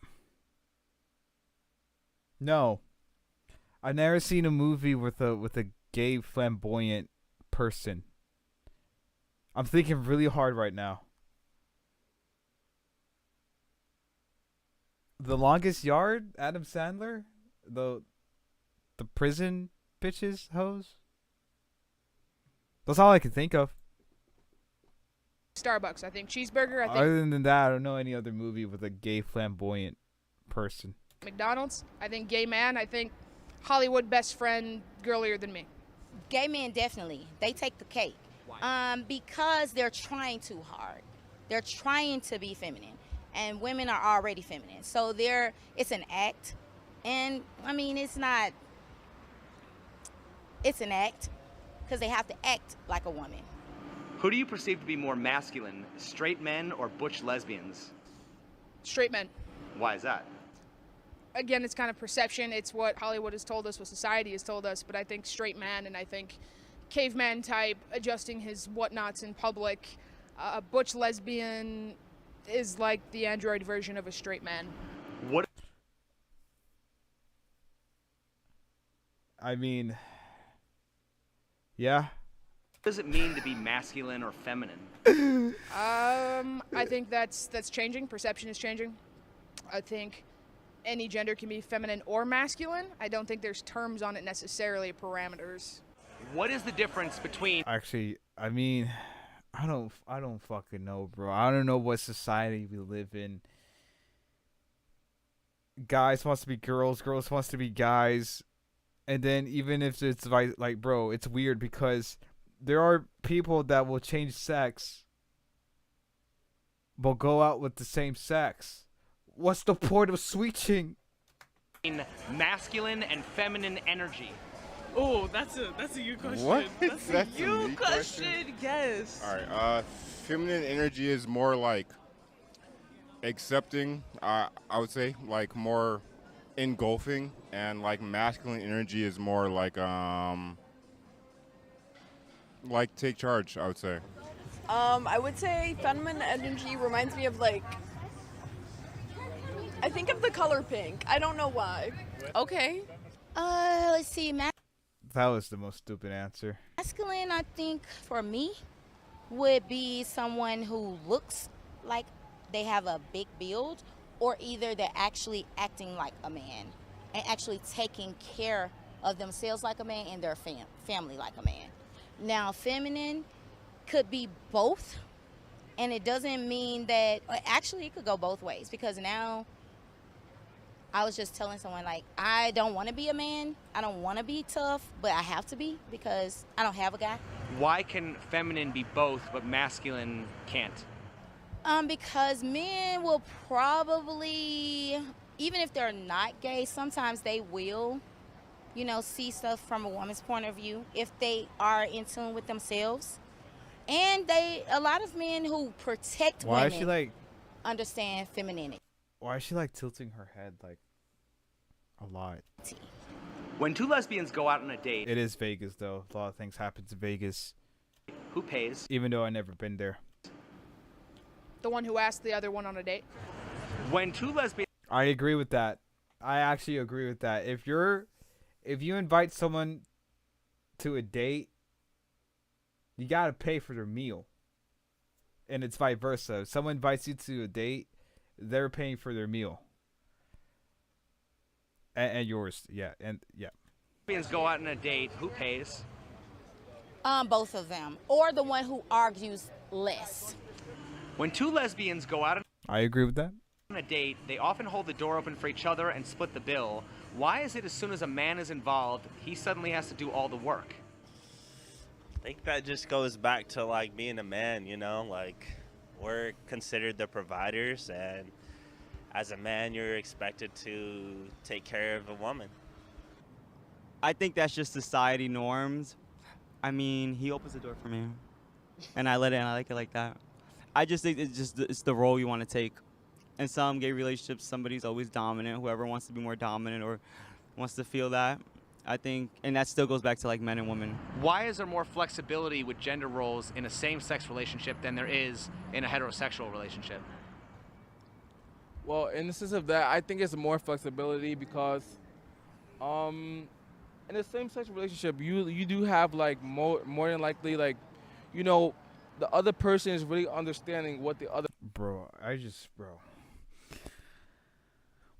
No. I've never seen a movie with a gay flamboyant person. I'm thinking really hard right now. The Longest Yard, Adam Sandler, the prison bitches hoes. That's all I can think of. Starbucks, I think cheeseburger, I think Other than that, I don't know any other movie with a gay flamboyant person. McDonald's, I think gay man, I think Hollywood best friend, girlier than me. Gay men definitely, they take the cake. Because they're trying too hard. They're trying to be feminine, and women are already feminine. So it's an act, and I mean it's an act because they have to act like a woman. Who do you perceive to be more masculine, straight men or butch lesbians? Straight men. Why is that? Again, it's kind of perception. It's what Hollywood has told us, what society has told us, but I think straight man, and I think caveman type, adjusting his whatnots in public. A butch lesbian is like the android version of a straight man. What? I mean, yeah. What does it mean to be masculine or feminine? I think that's changing. Perception is changing. I think any gender can be feminine or masculine. I don't think there's terms on it necessarily, parameters. What is the difference between... Actually, I mean, I don't fucking know, bro. I don't know what society we live in. Guys wants to be girls, girls wants to be guys. And then even if it's like, bro, it's weird because there are people that will change sex but go out with the same sex. What's the point of switching? Masculine and feminine energy. Oh, that's a you question. What? That's a you question. Yes. All right. Feminine energy is more like accepting. I would say like more engulfing, and like masculine energy is more like take charge. I would say. I would say feminine energy reminds me of like. I think of the color pink. I don't know why. Okay. Let's see, That was the most stupid answer. masculine, I think, for me, would be someone who looks like they have a big build, or either they're actually acting like a man and actually taking care of themselves like a man and their family like a man. Now, feminine could be both, and it doesn't mean that, actually it could go both ways, because now I was just telling someone, like, I don't want to be a man. I don't want to be tough, but I have to be because I don't have a guy. Why can feminine be both, but masculine can't? Because men will probably, even if they're not gay, sometimes they will, see stuff from a woman's point of view if they are in tune with themselves. And a lot of men who protect Why women is she like? understand femininity. Why is she like tilting her head like a lot? When two lesbians go out on a date, It is Vegas though. A lot of things happen to Vegas, who pays? even though I never been there. The one who asked the other one on a date. When two lesbians... I agree with that. I actually agree with that. If you invite someone to a date, you gotta pay for their meal. And it's vice versa. If someone invites you to a date, they're paying for their meal. And yours, yeah, and yeah. Lesbians go out on a date, who pays? Both of them, or the one who argues less. When two lesbians go out I agree with that. on a date, they often hold the door open for each other and split the bill. Why is it as soon as a man is involved, he suddenly has to do all the work? I think that just goes back to like being a man, like we're considered the providers, and as a man you're expected to take care of a woman. I think that's just society norms. I mean, he opens the door for me and I let it, and I like it like that. I just think it's the role you want to take in some gay relationships, somebody's always dominant. Whoever wants to be more dominant or wants to feel that, I think, and that still goes back to like men and women. Why is there more flexibility with gender roles in a same-sex relationship than there is in a heterosexual relationship? Well, in the sense of that, I think it's more flexibility because, in a same-sex relationship, you do have like more than likely like, you know, the other person is really understanding what the other Bro,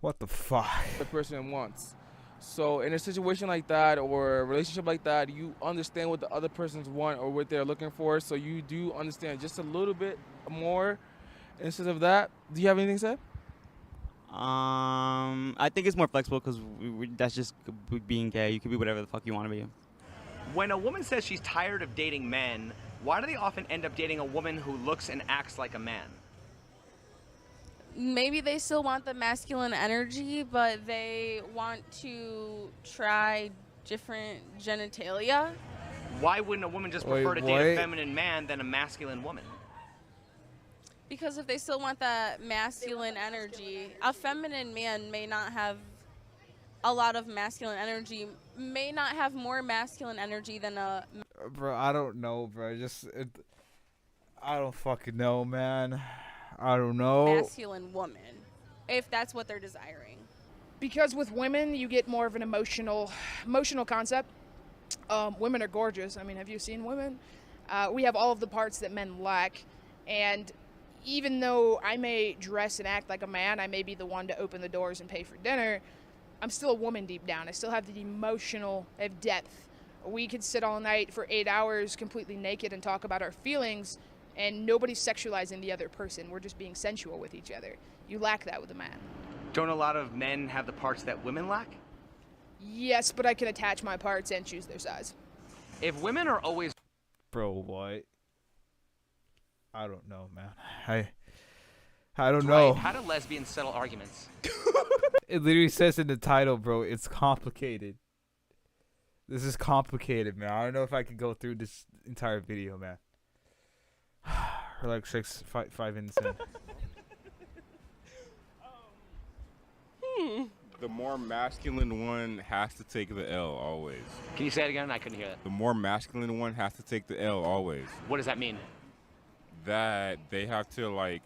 what the fuck? the person wants. So in a situation like that or a relationship like that, you understand what the other person's want or what they're looking for. So you do understand just a little bit more. Instead of that, do you have anything to say? I think it's more flexible because that's just being gay. You can be whatever the fuck you want to be. When a woman says she's tired of dating men, why do they often end up dating a woman who looks and acts like a man? Maybe they still want the masculine energy, but they want to try different genitalia. Why wouldn't a woman just prefer to date a feminine man than a masculine woman? Because if they still want that masculine energy, a feminine man may not have a lot of masculine energy, may not have more masculine energy than a... Bro, I don't know, bro. I don't fucking know, man. I don't know. masculine woman, if that's what they're desiring. Because with women, you get more of an emotional concept. Women are gorgeous. I mean, have you seen women? We have all of the parts that men lack. And even though I may dress and act like a man, I may be the one to open the doors and pay for dinner, I'm still a woman deep down. I still have the emotional depth. We could sit all night for 8 hours completely naked and talk about our feelings, and nobody's sexualizing the other person. We're just being sensual with each other. You lack that with a man. Don't a lot of men have the parts that women lack? Yes, but I can attach my parts and choose their size. If women are always... Bro, what? I don't know, man. I don't know. How do lesbians settle arguments? It literally says in the title, bro, it's complicated. This is complicated, man. I don't know if I could go through this entire video, man. We're like five minutes in. The more masculine one has to take the L always. Can you say it again? I couldn't hear that. The more masculine one has to take the L always. What does that mean? That they have to like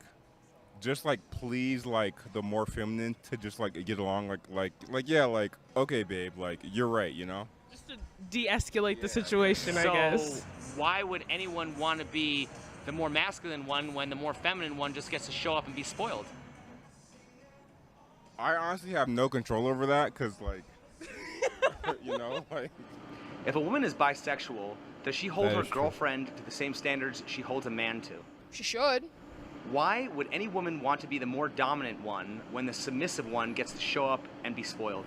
just like please like the more feminine to just like get along like yeah, like okay babe, like you're right, you know? Just to de-escalate the situation, I guess. Why would anyone want to be the more masculine one when the more feminine one just gets to show up and be spoiled? I honestly have no control over that because like you know, like if a woman is bisexual, does she hold her girlfriend to the same standards she holds a man to? She should. Why would any woman want to be the more dominant one when the submissive one gets to show up and be spoiled?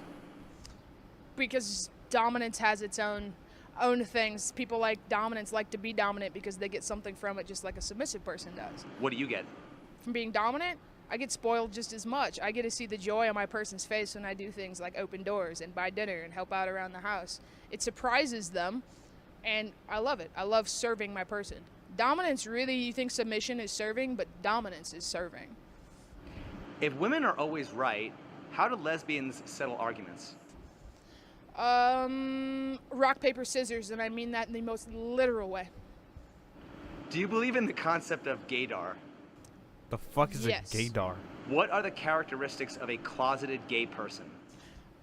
Because dominance has its own things. People like dominance like to be dominant because they get something from it, just like a submissive person does. What do you get? From being dominant, I get spoiled just as much. I get to see the joy on my person's face when I do things like open doors and buy dinner and help out around the house. It surprises them, and I love it. I love serving my person. Dominance, really, you think submission is serving, but dominance is serving. If women are always right, how do lesbians settle arguments? Rock, paper, scissors, and I mean that in the most literal way. Do you believe in the concept of gaydar? The fuck is Yes. a gaydar? What are the characteristics of a closeted gay person?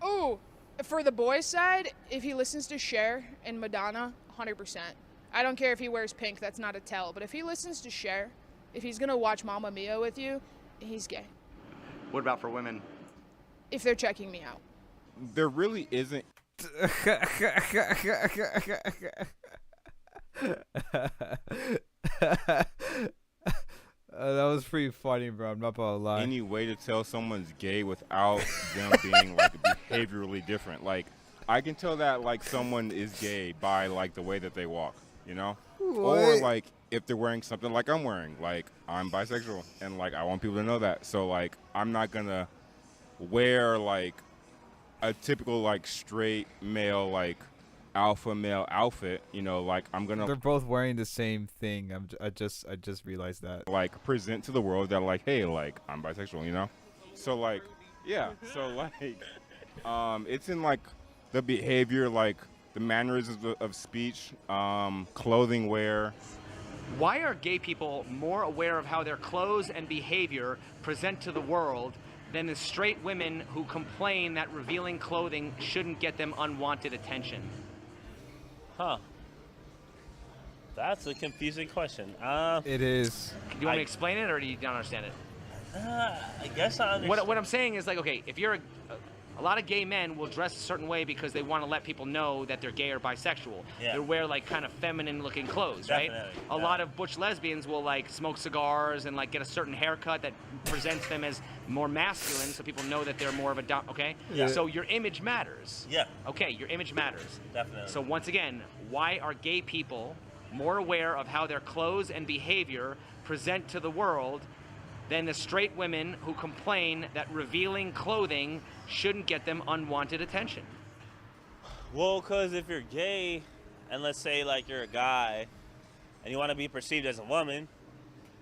Oh, for the boy side, if he listens to Cher and Madonna, 100%. I don't care if he wears pink, that's not a tell. But if he listens to Cher, if he's going to watch Mamma Mia with you, he's gay. What about for women? If they're checking me out. there really isn't. That was pretty funny, bro. I'm not gonna lie. Any way to tell someone's gay without them being like behaviorally different. Like I can tell that like someone is gay by like the way that they walk, you know? Or What? like if they're wearing something like I'm wearing. Like I'm bisexual and like I want people to know that. So like I'm not gonna wear like a typical like straight male like alpha male outfit, like I'm gonna They're both wearing the same thing. I just realized that. like present to the world that like, hey, like I'm bisexual, So like, yeah, so like, it's in like the behavior, like the mannerisms of speech, clothing wear. Why are gay people more aware of how their clothes and behavior present to the world than the straight women who complain that revealing clothing shouldn't get them unwanted attention? Huh. That's a confusing question. It is. Do you want me to explain it, or do you don't understand it? I guess I understand. What I'm saying is, like, okay, if you're a lot of gay men will dress a certain way because they want to let people know that they're gay or bisexual. Yeah. They wear like kind of feminine looking clothes, right? Definitely, A lot of butch lesbians will like smoke cigars and like get a certain haircut that presents them as more masculine, so people know that they're more of a okay? Yeah. So your image matters. Yeah. Okay, your image matters. Definitely. So once again, why are gay people more aware of how their clothes and behavior present to the world than the straight women who complain that revealing clothing shouldn't get them unwanted attention? Well, because if you're gay, and let's say like you're a guy, and you want to be perceived as a woman,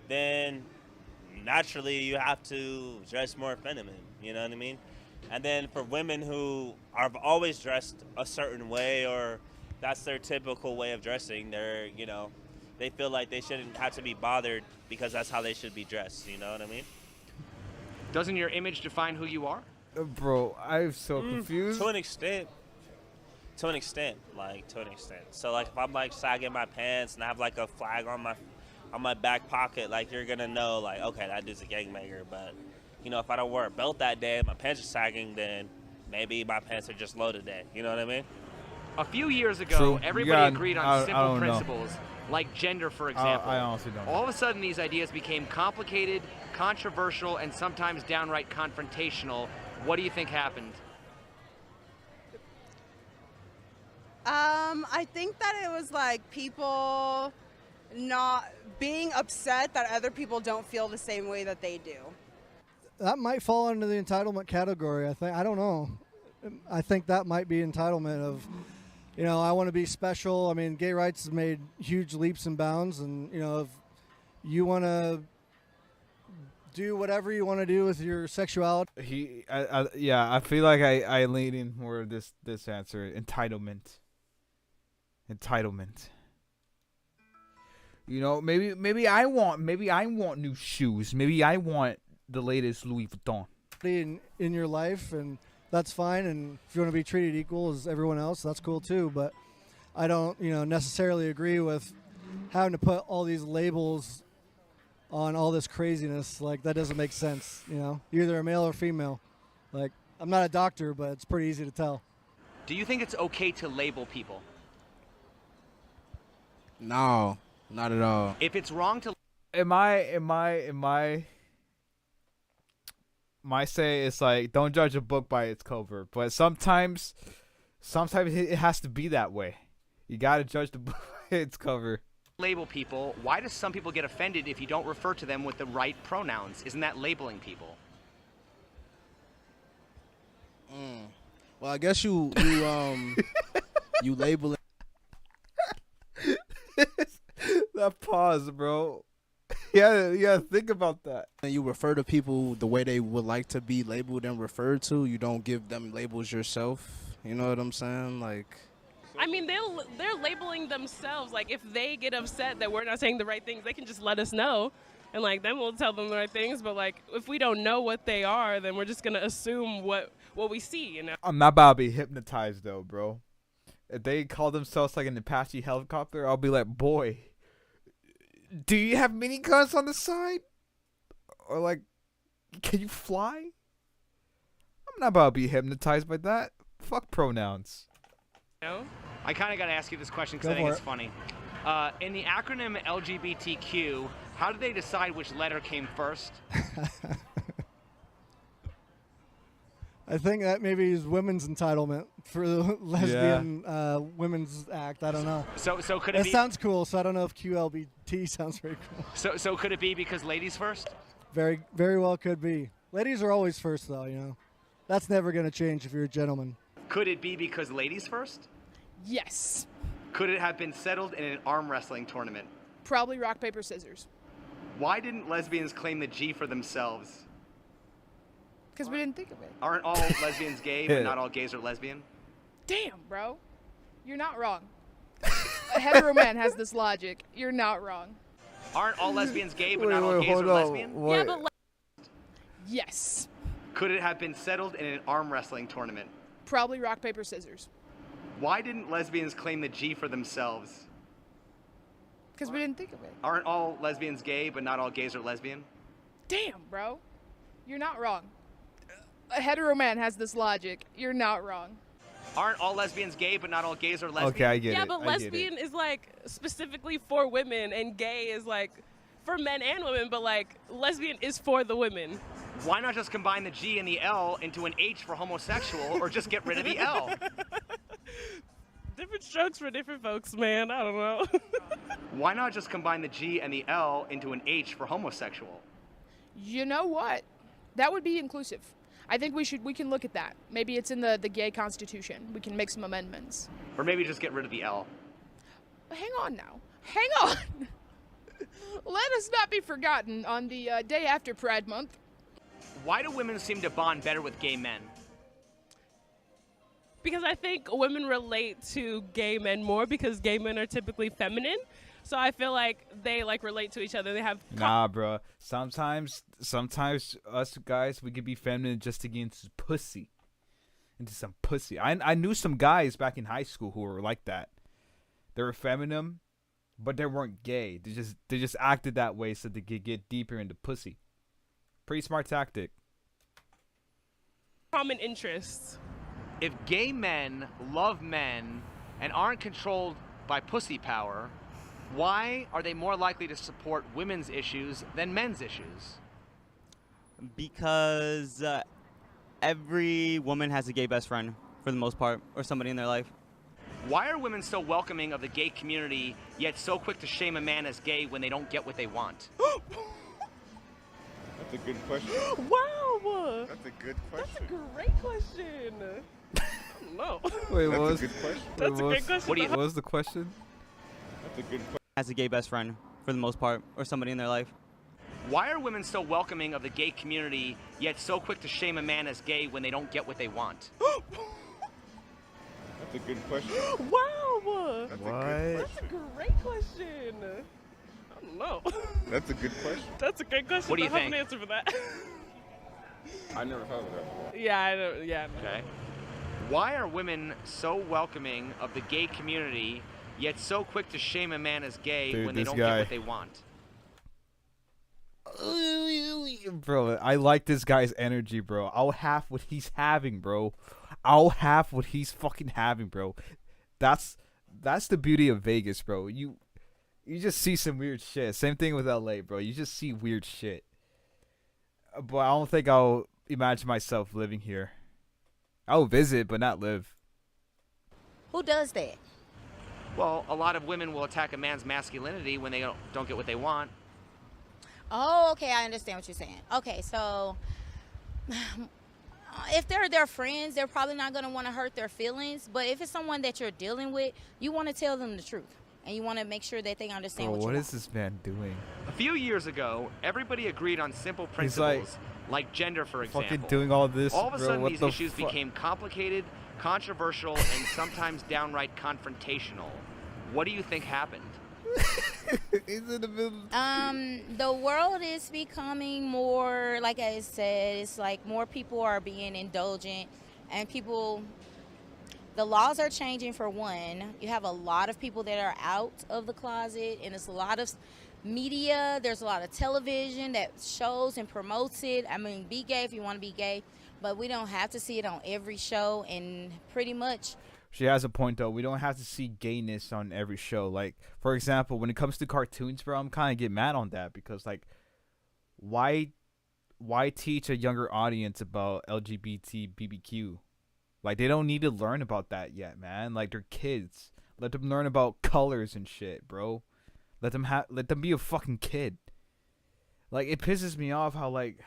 then naturally you have to dress more feminine, you know what I mean? And then for women who have always dressed a certain way, or that's their typical way of dressing, they're, they feel like they shouldn't have to be bothered because that's how they should be dressed, you know what I mean? Doesn't your image define who you are? Bro, I'm so confused. To an extent. To an extent. So like if I'm like sagging my pants and I have like a flag on my back pocket, like you're gonna know like, okay, that dude's a gangbanger. But if I don't wear a belt that day and my pants are sagging, then maybe my pants are just low today. You know what I mean? A few years ago, True. everybody agreed on I simple don't know. principles, like gender, for example. I honestly don't know. All of a sudden, these ideas became complicated, controversial, and sometimes downright confrontational. What do you think happened? I think that it was like people not being upset that other people don't feel the same way that they do. That might fall under the entitlement category. I don't know. I think that might be entitlement of, I want to be special. I mean, gay rights has made huge leaps and bounds, and if you want to do whatever you want to do with your sexuality. I feel like I lean in more of this answer. Entitlement. Maybe I want new shoes. Maybe I want the latest Louis Vuitton. In your life, and that's fine. And if you want to be treated equal as everyone else, that's cool too. But I don't, necessarily agree with having to put all these labels on all this craziness. Like, that doesn't make sense. You're either a male or female. Like, I'm not a doctor, but it's pretty easy to tell. Do you think it's okay to label people? No, not at all. If it's wrong to... My say is like, don't judge a book by its cover, but sometimes it has to be that way. You gotta judge the book by its cover. Label people, why do some people get offended if you don't refer to them with the right pronouns? Isn't that labeling people? Well, I guess you label it. That pause, bro. Yeah, think about that. And you refer to people the way they would like to be labeled and referred to. You don't give them labels yourself. You know what I'm saying? Like, I mean, they're labeling themselves. Like, if they get upset that we're not saying the right things, they can just let us know, and like then we'll tell them the right things. But like, if we don't know what they are, then we're just gonna assume what we see. I'm not about to be hypnotized though, bro. If they call themselves like an Apache helicopter, I'll be like, boy, do you have miniguns on the side? Or like, can you fly? I'm not about to be hypnotized by that. Fuck pronouns. I kind of got to ask you this question because I think it's funny. In the acronym LGBTQ, how did they decide which letter came first? I think that maybe is women's entitlement for the lesbian women's act. I don't know. So could it be? It sounds cool. So I don't know if QLBT sounds very cool. So could it be because ladies first? Very, very well could be. Ladies are always first, though. That's never going to change if you're a gentleman. Could it be because ladies first? Yes. Could it have been settled in an arm wrestling tournament? Probably rock, paper, scissors. Why didn't lesbians claim the G for themselves? Because we didn't think of it. Aren't all lesbians gay, but not all gays are lesbian? Damn, bro. You're not wrong. A hetero man has this logic. You're not wrong. Aren't all lesbians gay, but not all gays are lesbian? Yeah, but yes. Could it have been settled in an arm wrestling tournament? Probably rock, paper, scissors. Why didn't lesbians claim the G for themselves? Because we didn't think of it. Aren't all lesbians gay, but not all gays are lesbian? Damn, bro. You're not wrong. A hetero man has this logic. You're not wrong. Aren't all lesbians gay, but not all gays are lesbian? Okay, I get Yeah, it. but I get it. lesbian is like specifically for women, and gay is like for men and women, but like lesbian is for the women. Why not just combine the G and the L into an H for homosexual, or just get rid of the L? Different strokes for different folks, man. I don't know. Why not just combine the G and the L into an H for homosexual? You know what? That would be inclusive. I think we can look at that. Maybe it's in the gay constitution. We can make some amendments. Or maybe just get rid of the L. Hang on now. Hang on. Let us not be forgotten on the day after Pride Month. Why do women seem to bond better with gay men? Because I think women relate to gay men more because gay men are typically feminine. So I feel like they like relate to each other. They have Nah, bro. Sometimes us guys, we could be feminine just to get into pussy. Into some pussy. I knew some guys back in high school who were like that. They were feminine, but they weren't gay. They just acted that way so they could get deeper into pussy. Pretty smart tactic. common interests. If gay men love men and aren't controlled by pussy power, why are they more likely to support women's issues than men's issues? Because every woman has a gay best friend for the most part, or somebody in their life. Why are women so welcoming of the gay community, yet so quick to shame a man as gay when they don't get what they want? That's a good question. Wow! That's a good question. That's a great question. I don't know. Wait, That's what a was, good question. That's a great question. What was the question? That's a good question. Has a gay best friend for the most part, or somebody in their life. Why are women so welcoming of the gay community, yet so quick to shame a man as gay when they don't get what they want? That's a good question. Wow! That's What? a good That's a question. great question. I don't know. That's a good question. That's a great question. What do you I have think? an answer for that. I never thought of that. Yeah, I know. Yeah. Okay. Why are women so welcoming of the gay community, yet so quick to shame a man as gay Dude, when they this don't guy. get what they want? Bro, I like this guy's energy, bro. I'll have what he's having, bro. I'll have what he's fucking having, bro. That's the beauty of Vegas, bro. You just see some weird shit. Same thing with LA, bro. You just see weird shit. But I don't think I'll imagine myself living here. I'll visit, but not live. Who does that? Well, a lot of women will attack a man's masculinity when they don't get what they want. Oh, okay, I understand what you're saying. Okay, so if they're their friends, they're probably not going to want to hurt their feelings. But if it's someone that you're dealing with, you want to tell them the truth. And you want to make sure that they understand Bro, what you what want. is this man doing? A few years ago, everybody agreed on simple He's like, principles, like gender, for example. Fucking doing all this, All of a bro. sudden, What these the issues fu- became complicated, controversial, and sometimes downright confrontational. What do you think happened? He's in the middle. The world is becoming more, like I said, it's like more people are being indulgent, and the laws are changing. For one, you have a lot of people that are out of the closet, and it's a lot of media. There's a lot of television that shows and promotes it. I mean, be gay if you want to be gay, but we don't have to see it on every show. And pretty much, She has a point though. We don't have to see gayness on every show. Like, for example, when it comes to cartoons, bro, I'm kind of get mad on that because, like, why teach a younger audience about LGBT BBQ? Like, they don't need to learn about that yet, man. Like, they're kids. Let them learn about colors and shit, bro. Let them be a fucking kid. Like, it pisses me off how, like,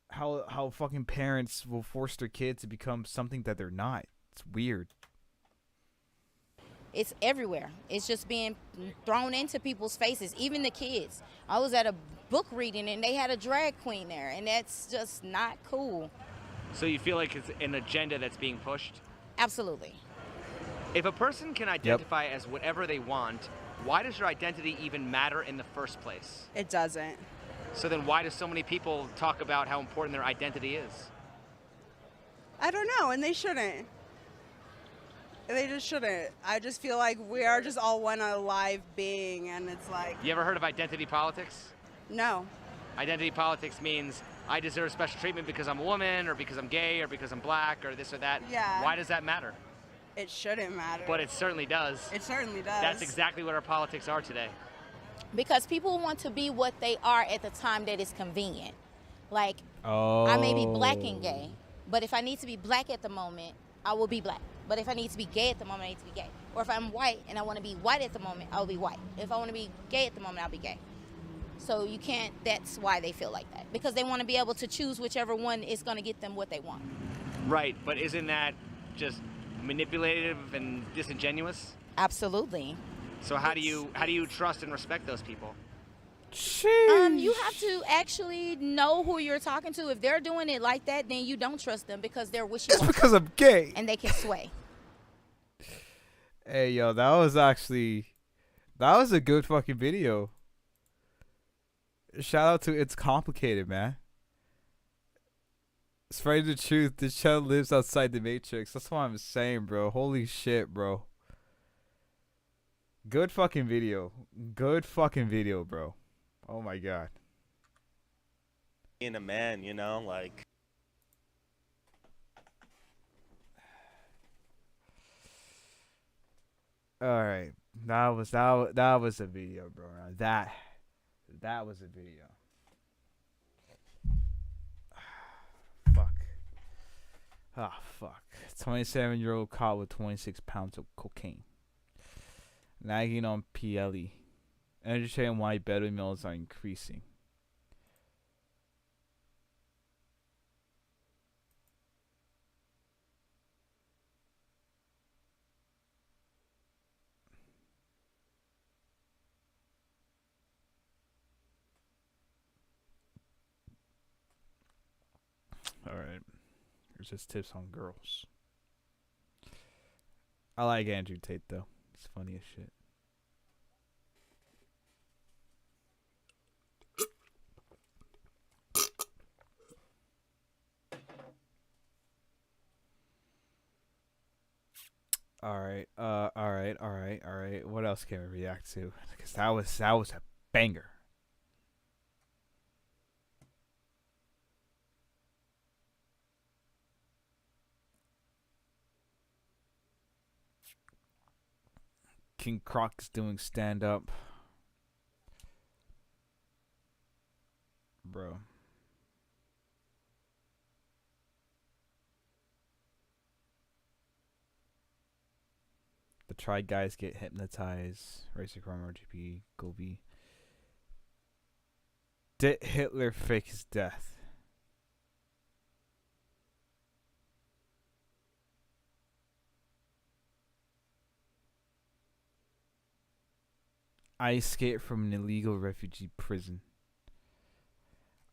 how fucking parents will force their kids to become something that they're not. It's weird. It's everywhere. It's just being thrown into people's faces, even the kids. I was at a book reading and they had a drag queen there, and that's just not cool. So you feel like it's an agenda that's being pushed? Absolutely. If a person can identify as whatever they want, why does your identity even matter in the first place? It doesn't. So then why do so many people talk about how important their identity is? I don't know, and they shouldn't. They just shouldn't. I just feel like we are just all one alive being, and it's like... You ever heard of identity politics? No. Identity politics means I deserve special treatment because I'm a woman, or because I'm gay, or because I'm black, or this or that. Yeah. Why does that matter? It shouldn't matter. But it certainly does. It certainly does. That's exactly what our politics are today. Because people want to be what they are at the time that is convenient. Like, Oh. I may be black and gay, but if I need to be black at the moment, I will be black. But if I need to be gay at the moment, I need to be gay. Or if I'm white and I want to be white at the moment, I'll be white. If I want to be gay at the moment, I'll be gay. So you can't, that's why they feel like that. Because they want to be able to choose whichever one is going to get them what they want. Right, but isn't that just manipulative and disingenuous? Absolutely. So how do you trust and respect those people? You have to actually know who you're talking to. If they're doing it like that, then you don't trust them because they're wishy-washy. It's because I'm gay. And they can sway. Hey, yo, that was a good fucking video. Shout out to It's Complicated, man. Spreading the truth. This channel lives outside the Matrix. That's what I'm saying, bro. Holy shit, bro. Good fucking video. Good fucking video, bro. Oh my god. Being a man, you know, like... All right, that was a video, bro. That was a video. Fuck. Ah, fuck. 27-year-old caught with 26 pounds of cocaine. Nagging on PLE. Understanding why bedroom meals are increasing. Alright. Here's just tips on girls. I like Andrew Tate though. He's funny as shit. Alright, alright. What else can we react to? Because that was a banger. King Croc's doing stand up. Bro. The Try Guys get hypnotized. Racer Chrome RGP. Gobi. Did Hitler fake his death? I escaped from an illegal refugee prison.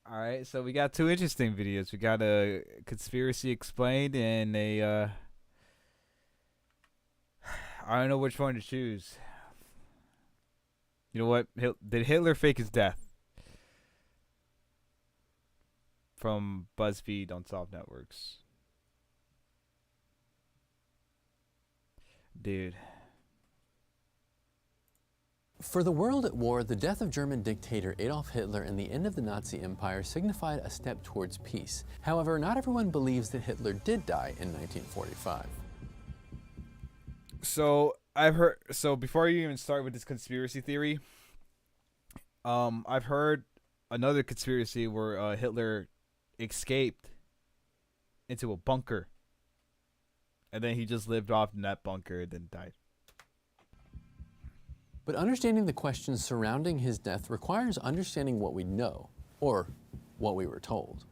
Alright, so we got two interesting videos. We got a conspiracy explained and a I don't know which one to choose. You know what? Did Hitler fake his death? From BuzzFeed Unsolved Networks. Dude. For the world at war, the death of German dictator Adolf Hitler and the end of the Nazi Empire signified a step towards peace. However, not everyone believes that Hitler did die in 1945. So I've heard. So before you even start with this conspiracy theory, I've heard another conspiracy where Hitler escaped into a bunker, and then he just lived off in that bunker and then died. But understanding the questions surrounding his death requires understanding what we know, or what we were told.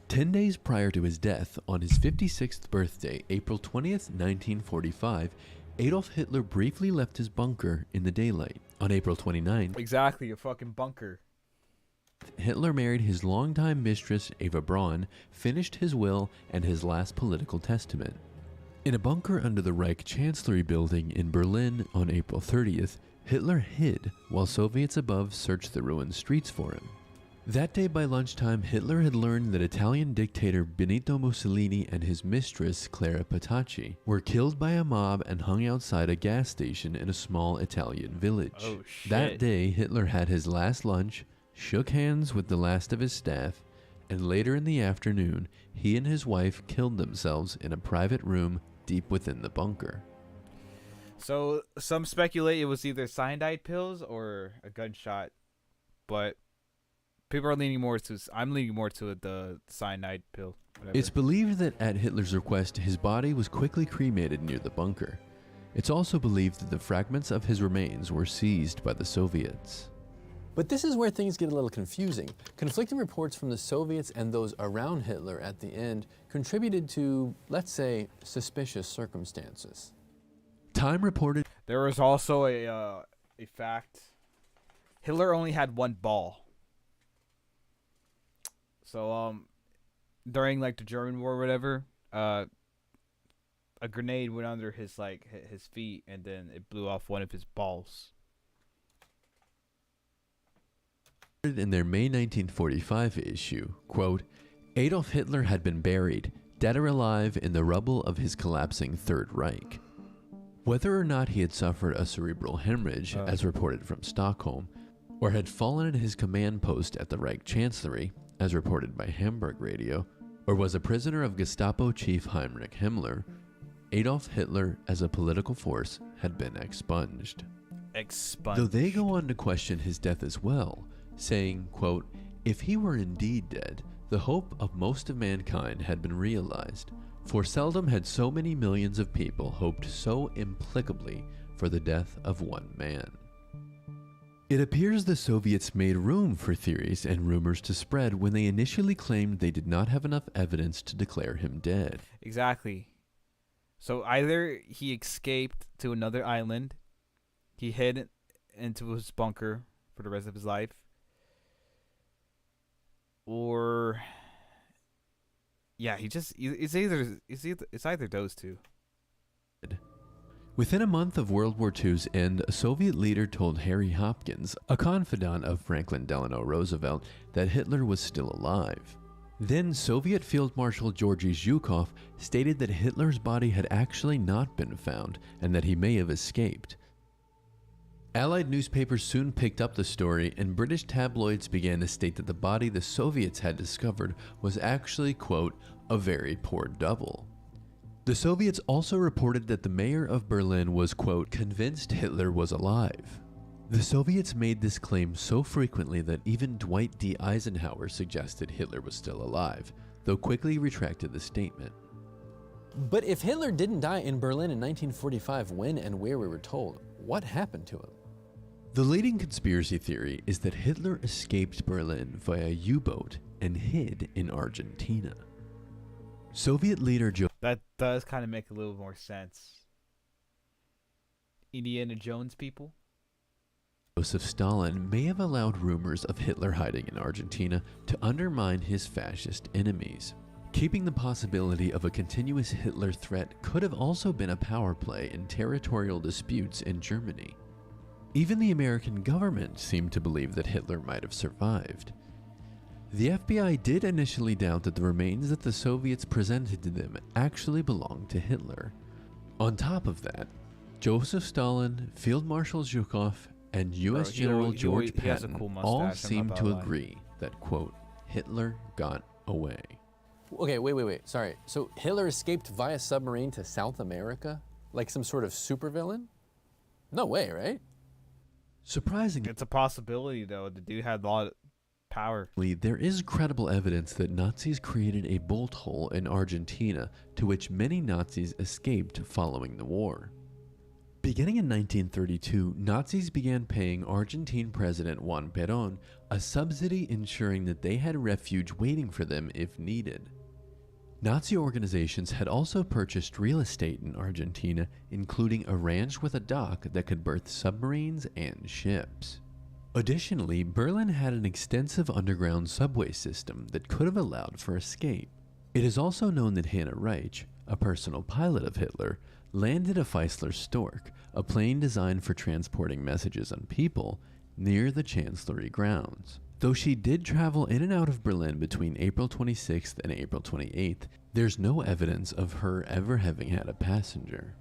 10 days prior to his death, on his 56th birthday, April 20th, 1945, Adolf Hitler briefly left his bunker in the daylight. On April 29th, Exactly, a fucking bunker. Hitler married his longtime mistress, Eva Braun, finished his will and his last political testament. In a bunker under the Reich Chancellery building in Berlin on April 30th, Hitler hid while Soviets above searched the ruined streets for him. That day by lunchtime, Hitler had learned that Italian dictator Benito Mussolini and his mistress, Clara Petacci, were killed by a mob and hung outside a gas station in a small Italian village. Oh, shit. That day, Hitler had his last lunch, shook hands with the last of his staff, and later in the afternoon, he and his wife killed themselves in a private room deep within the bunker. So some speculate it was either cyanide pills or a gunshot, but people are leaning more to. I'm leaning more to the cyanide pill. Whatever. It's believed that at Hitler's request, his body was quickly cremated near the bunker. It's also believed that the fragments of his remains were seized by the Soviets. But this is where things get a little confusing. Conflicting reports from the Soviets and those around Hitler at the end contributed to, let's say, suspicious circumstances. Time reported there was also a fact. Hitler only had one ball. So during like the German War or whatever, a grenade went under his feet and then it blew off one of his balls. In their May 1945 issue, quote, Adolf Hitler had been buried, dead or alive, in the rubble of his collapsing Third Reich. Whether or not he had suffered a cerebral hemorrhage, as reported from Stockholm, or had fallen at his command post at the Reich Chancellery, as reported by Hamburg Radio, or was a prisoner of Gestapo chief Heinrich Himmler, Adolf Hitler as a political force had been expunged. Though they go on to question his death as well, saying, quote, if he were indeed dead, the hope of most of mankind had been realized, for seldom had so many millions of people hoped so implicably for the death of one man. It appears the Soviets made room for theories and rumors to spread when they initially claimed they did not have enough evidence to declare him dead. Exactly. So either he escaped to another island, he hid into his bunker for the rest of his life, or yeah, it's either those two. Within a month of World War II's end, a Soviet leader told Harry Hopkins, a confidant of Franklin Delano Roosevelt, that Hitler was still alive. Then Soviet Field Marshal Georgy Zhukov stated that Hitler's body had actually not been found and that he may have escaped. Allied newspapers soon picked up the story, and British tabloids began to state that the body the Soviets had discovered was actually, quote, a very poor double. The Soviets also reported that the mayor of Berlin was, quote, convinced Hitler was alive. The Soviets made this claim so frequently that even Dwight D. Eisenhower suggested Hitler was still alive, though quickly retracted the statement. But if Hitler didn't die in Berlin in 1945 when and where we were told, what happened to him? The leading conspiracy theory is that Hitler escaped Berlin via U-boat and hid in Argentina. Soviet leader That does kind of make a little more sense. Indiana Jones people? Joseph Stalin may have allowed rumors of Hitler hiding in Argentina to undermine his fascist enemies. Keeping the possibility of a continuous Hitler threat could have also been a power play in territorial disputes in Germany. Even the American government seemed to believe that Hitler might have survived. The FBI did initially doubt that the remains that the Soviets presented to them actually belonged to Hitler. On top of that, Joseph Stalin, Field Marshal Zhukov, and U.S. General George Patton all seemed to agree that, quote, Hitler got away. Okay, wait. Sorry. So Hitler escaped via submarine to South America? Like some sort of supervillain? No way, right? Surprisingly, it's a possibility, though. The dude had a lot of power. There is credible evidence that Nazis created a bolt hole in Argentina to which many Nazis escaped following the war. Beginning in 1932, Nazis began paying Argentine President Juan Perón a subsidy ensuring that they had refuge waiting for them if needed. Nazi organizations had also purchased real estate in Argentina, including a ranch with a dock that could berth submarines and ships. Additionally, Berlin had an extensive underground subway system that could have allowed for escape. It is also known that Hannah Reich, a personal pilot of Hitler, landed a Feisler Stork, a plane designed for transporting messages on people, near the Chancellery grounds. Though she did travel in and out of Berlin between April 26th and April 28th, there's no evidence of her ever having had a passenger.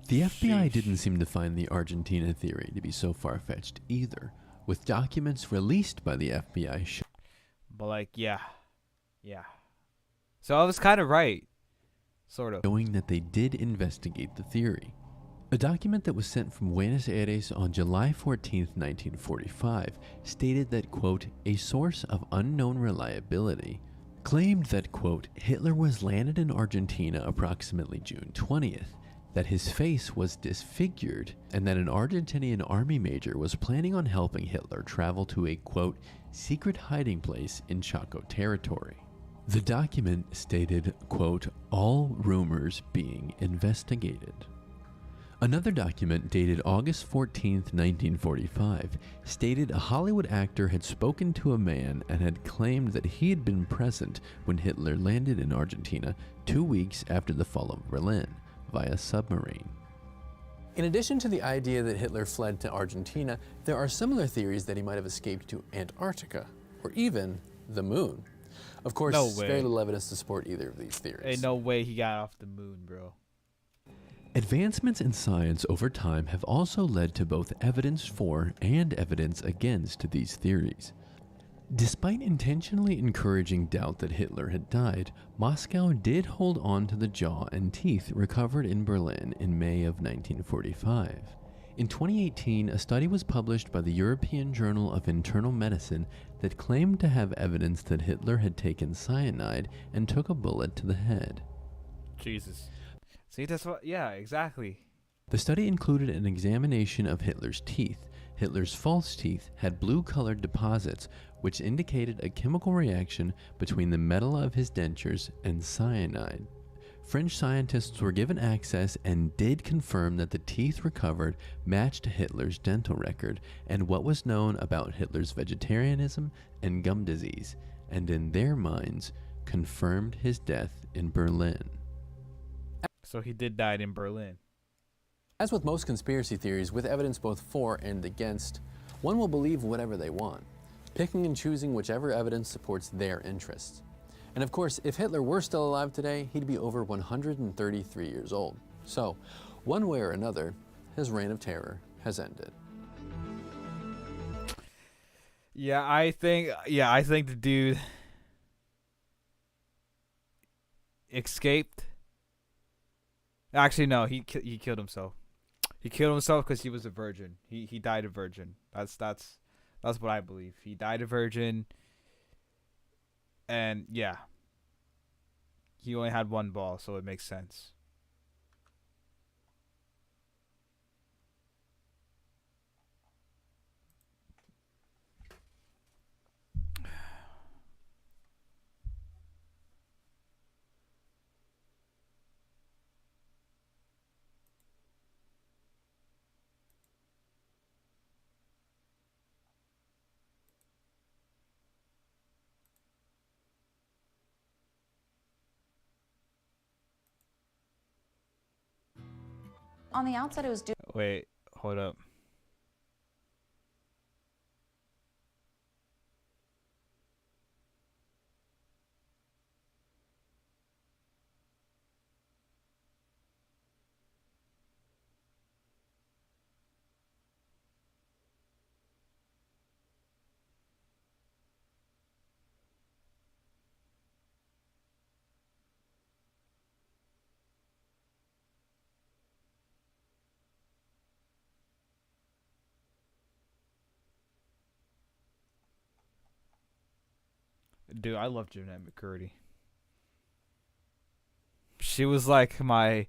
The FBI didn't seem to find the Argentina theory to be so far-fetched either, with documents released by the FBI But like, yeah. So I was kind of right. Sort of. showing that they did investigate the theory. A document that was sent from Buenos Aires on July 14, 1945, stated that, quote, a source of unknown reliability claimed that, quote, Hitler was landed in Argentina approximately June 20th, that his face was disfigured, and that an Argentinian army major was planning on helping Hitler travel to a, quote, secret hiding place in Chaco territory. The document stated, quote, all rumors being investigated. Another document dated August 14, 1945, stated a Hollywood actor had spoken to a man and had claimed that he had been present when Hitler landed in Argentina 2 weeks after the fall of Berlin via submarine. In addition to the idea that Hitler fled to Argentina, there are similar theories that he might have escaped to Antarctica, or even the moon. Of course, No there's very way. little evidence to support either of these theories. Ain't no way he got off the moon, bro. Advancements in science over time have also led to both evidence for and evidence against these theories. Despite intentionally encouraging doubt that Hitler had died, Moscow did hold on to the jaw and teeth recovered in Berlin in May of 1945. In 2018, a study was published by the European Journal of Internal Medicine that claimed to have evidence that Hitler had taken cyanide and took a bullet to the head. Jesus. See, that's what. Yeah, exactly. The study included an examination of Hitler's teeth. Hitler's false teeth had blue-colored deposits, which indicated a chemical reaction between the metal of his dentures and cyanide. French scientists were given access and did confirm that the teeth recovered matched Hitler's dental record and what was known about Hitler's vegetarianism and gum disease, and in their minds, confirmed his death in Berlin. So he did die in Berlin. As with most conspiracy theories, with evidence both for and against, one will believe whatever they want, picking and choosing whichever evidence supports their interests. And of course, if Hitler were still alive today, he'd be over 133 years old. So, one way or another, his reign of terror has ended. Yeah, I think the dude escaped. Actually, no, he killed himself. He killed himself because he was a virgin. He died a virgin. That's what I believe. He died a virgin. And yeah, he only had one ball, so it makes sense. On the outside, it was due. Wait, hold up. Dude, I love Jeanette McCurdy. She was like my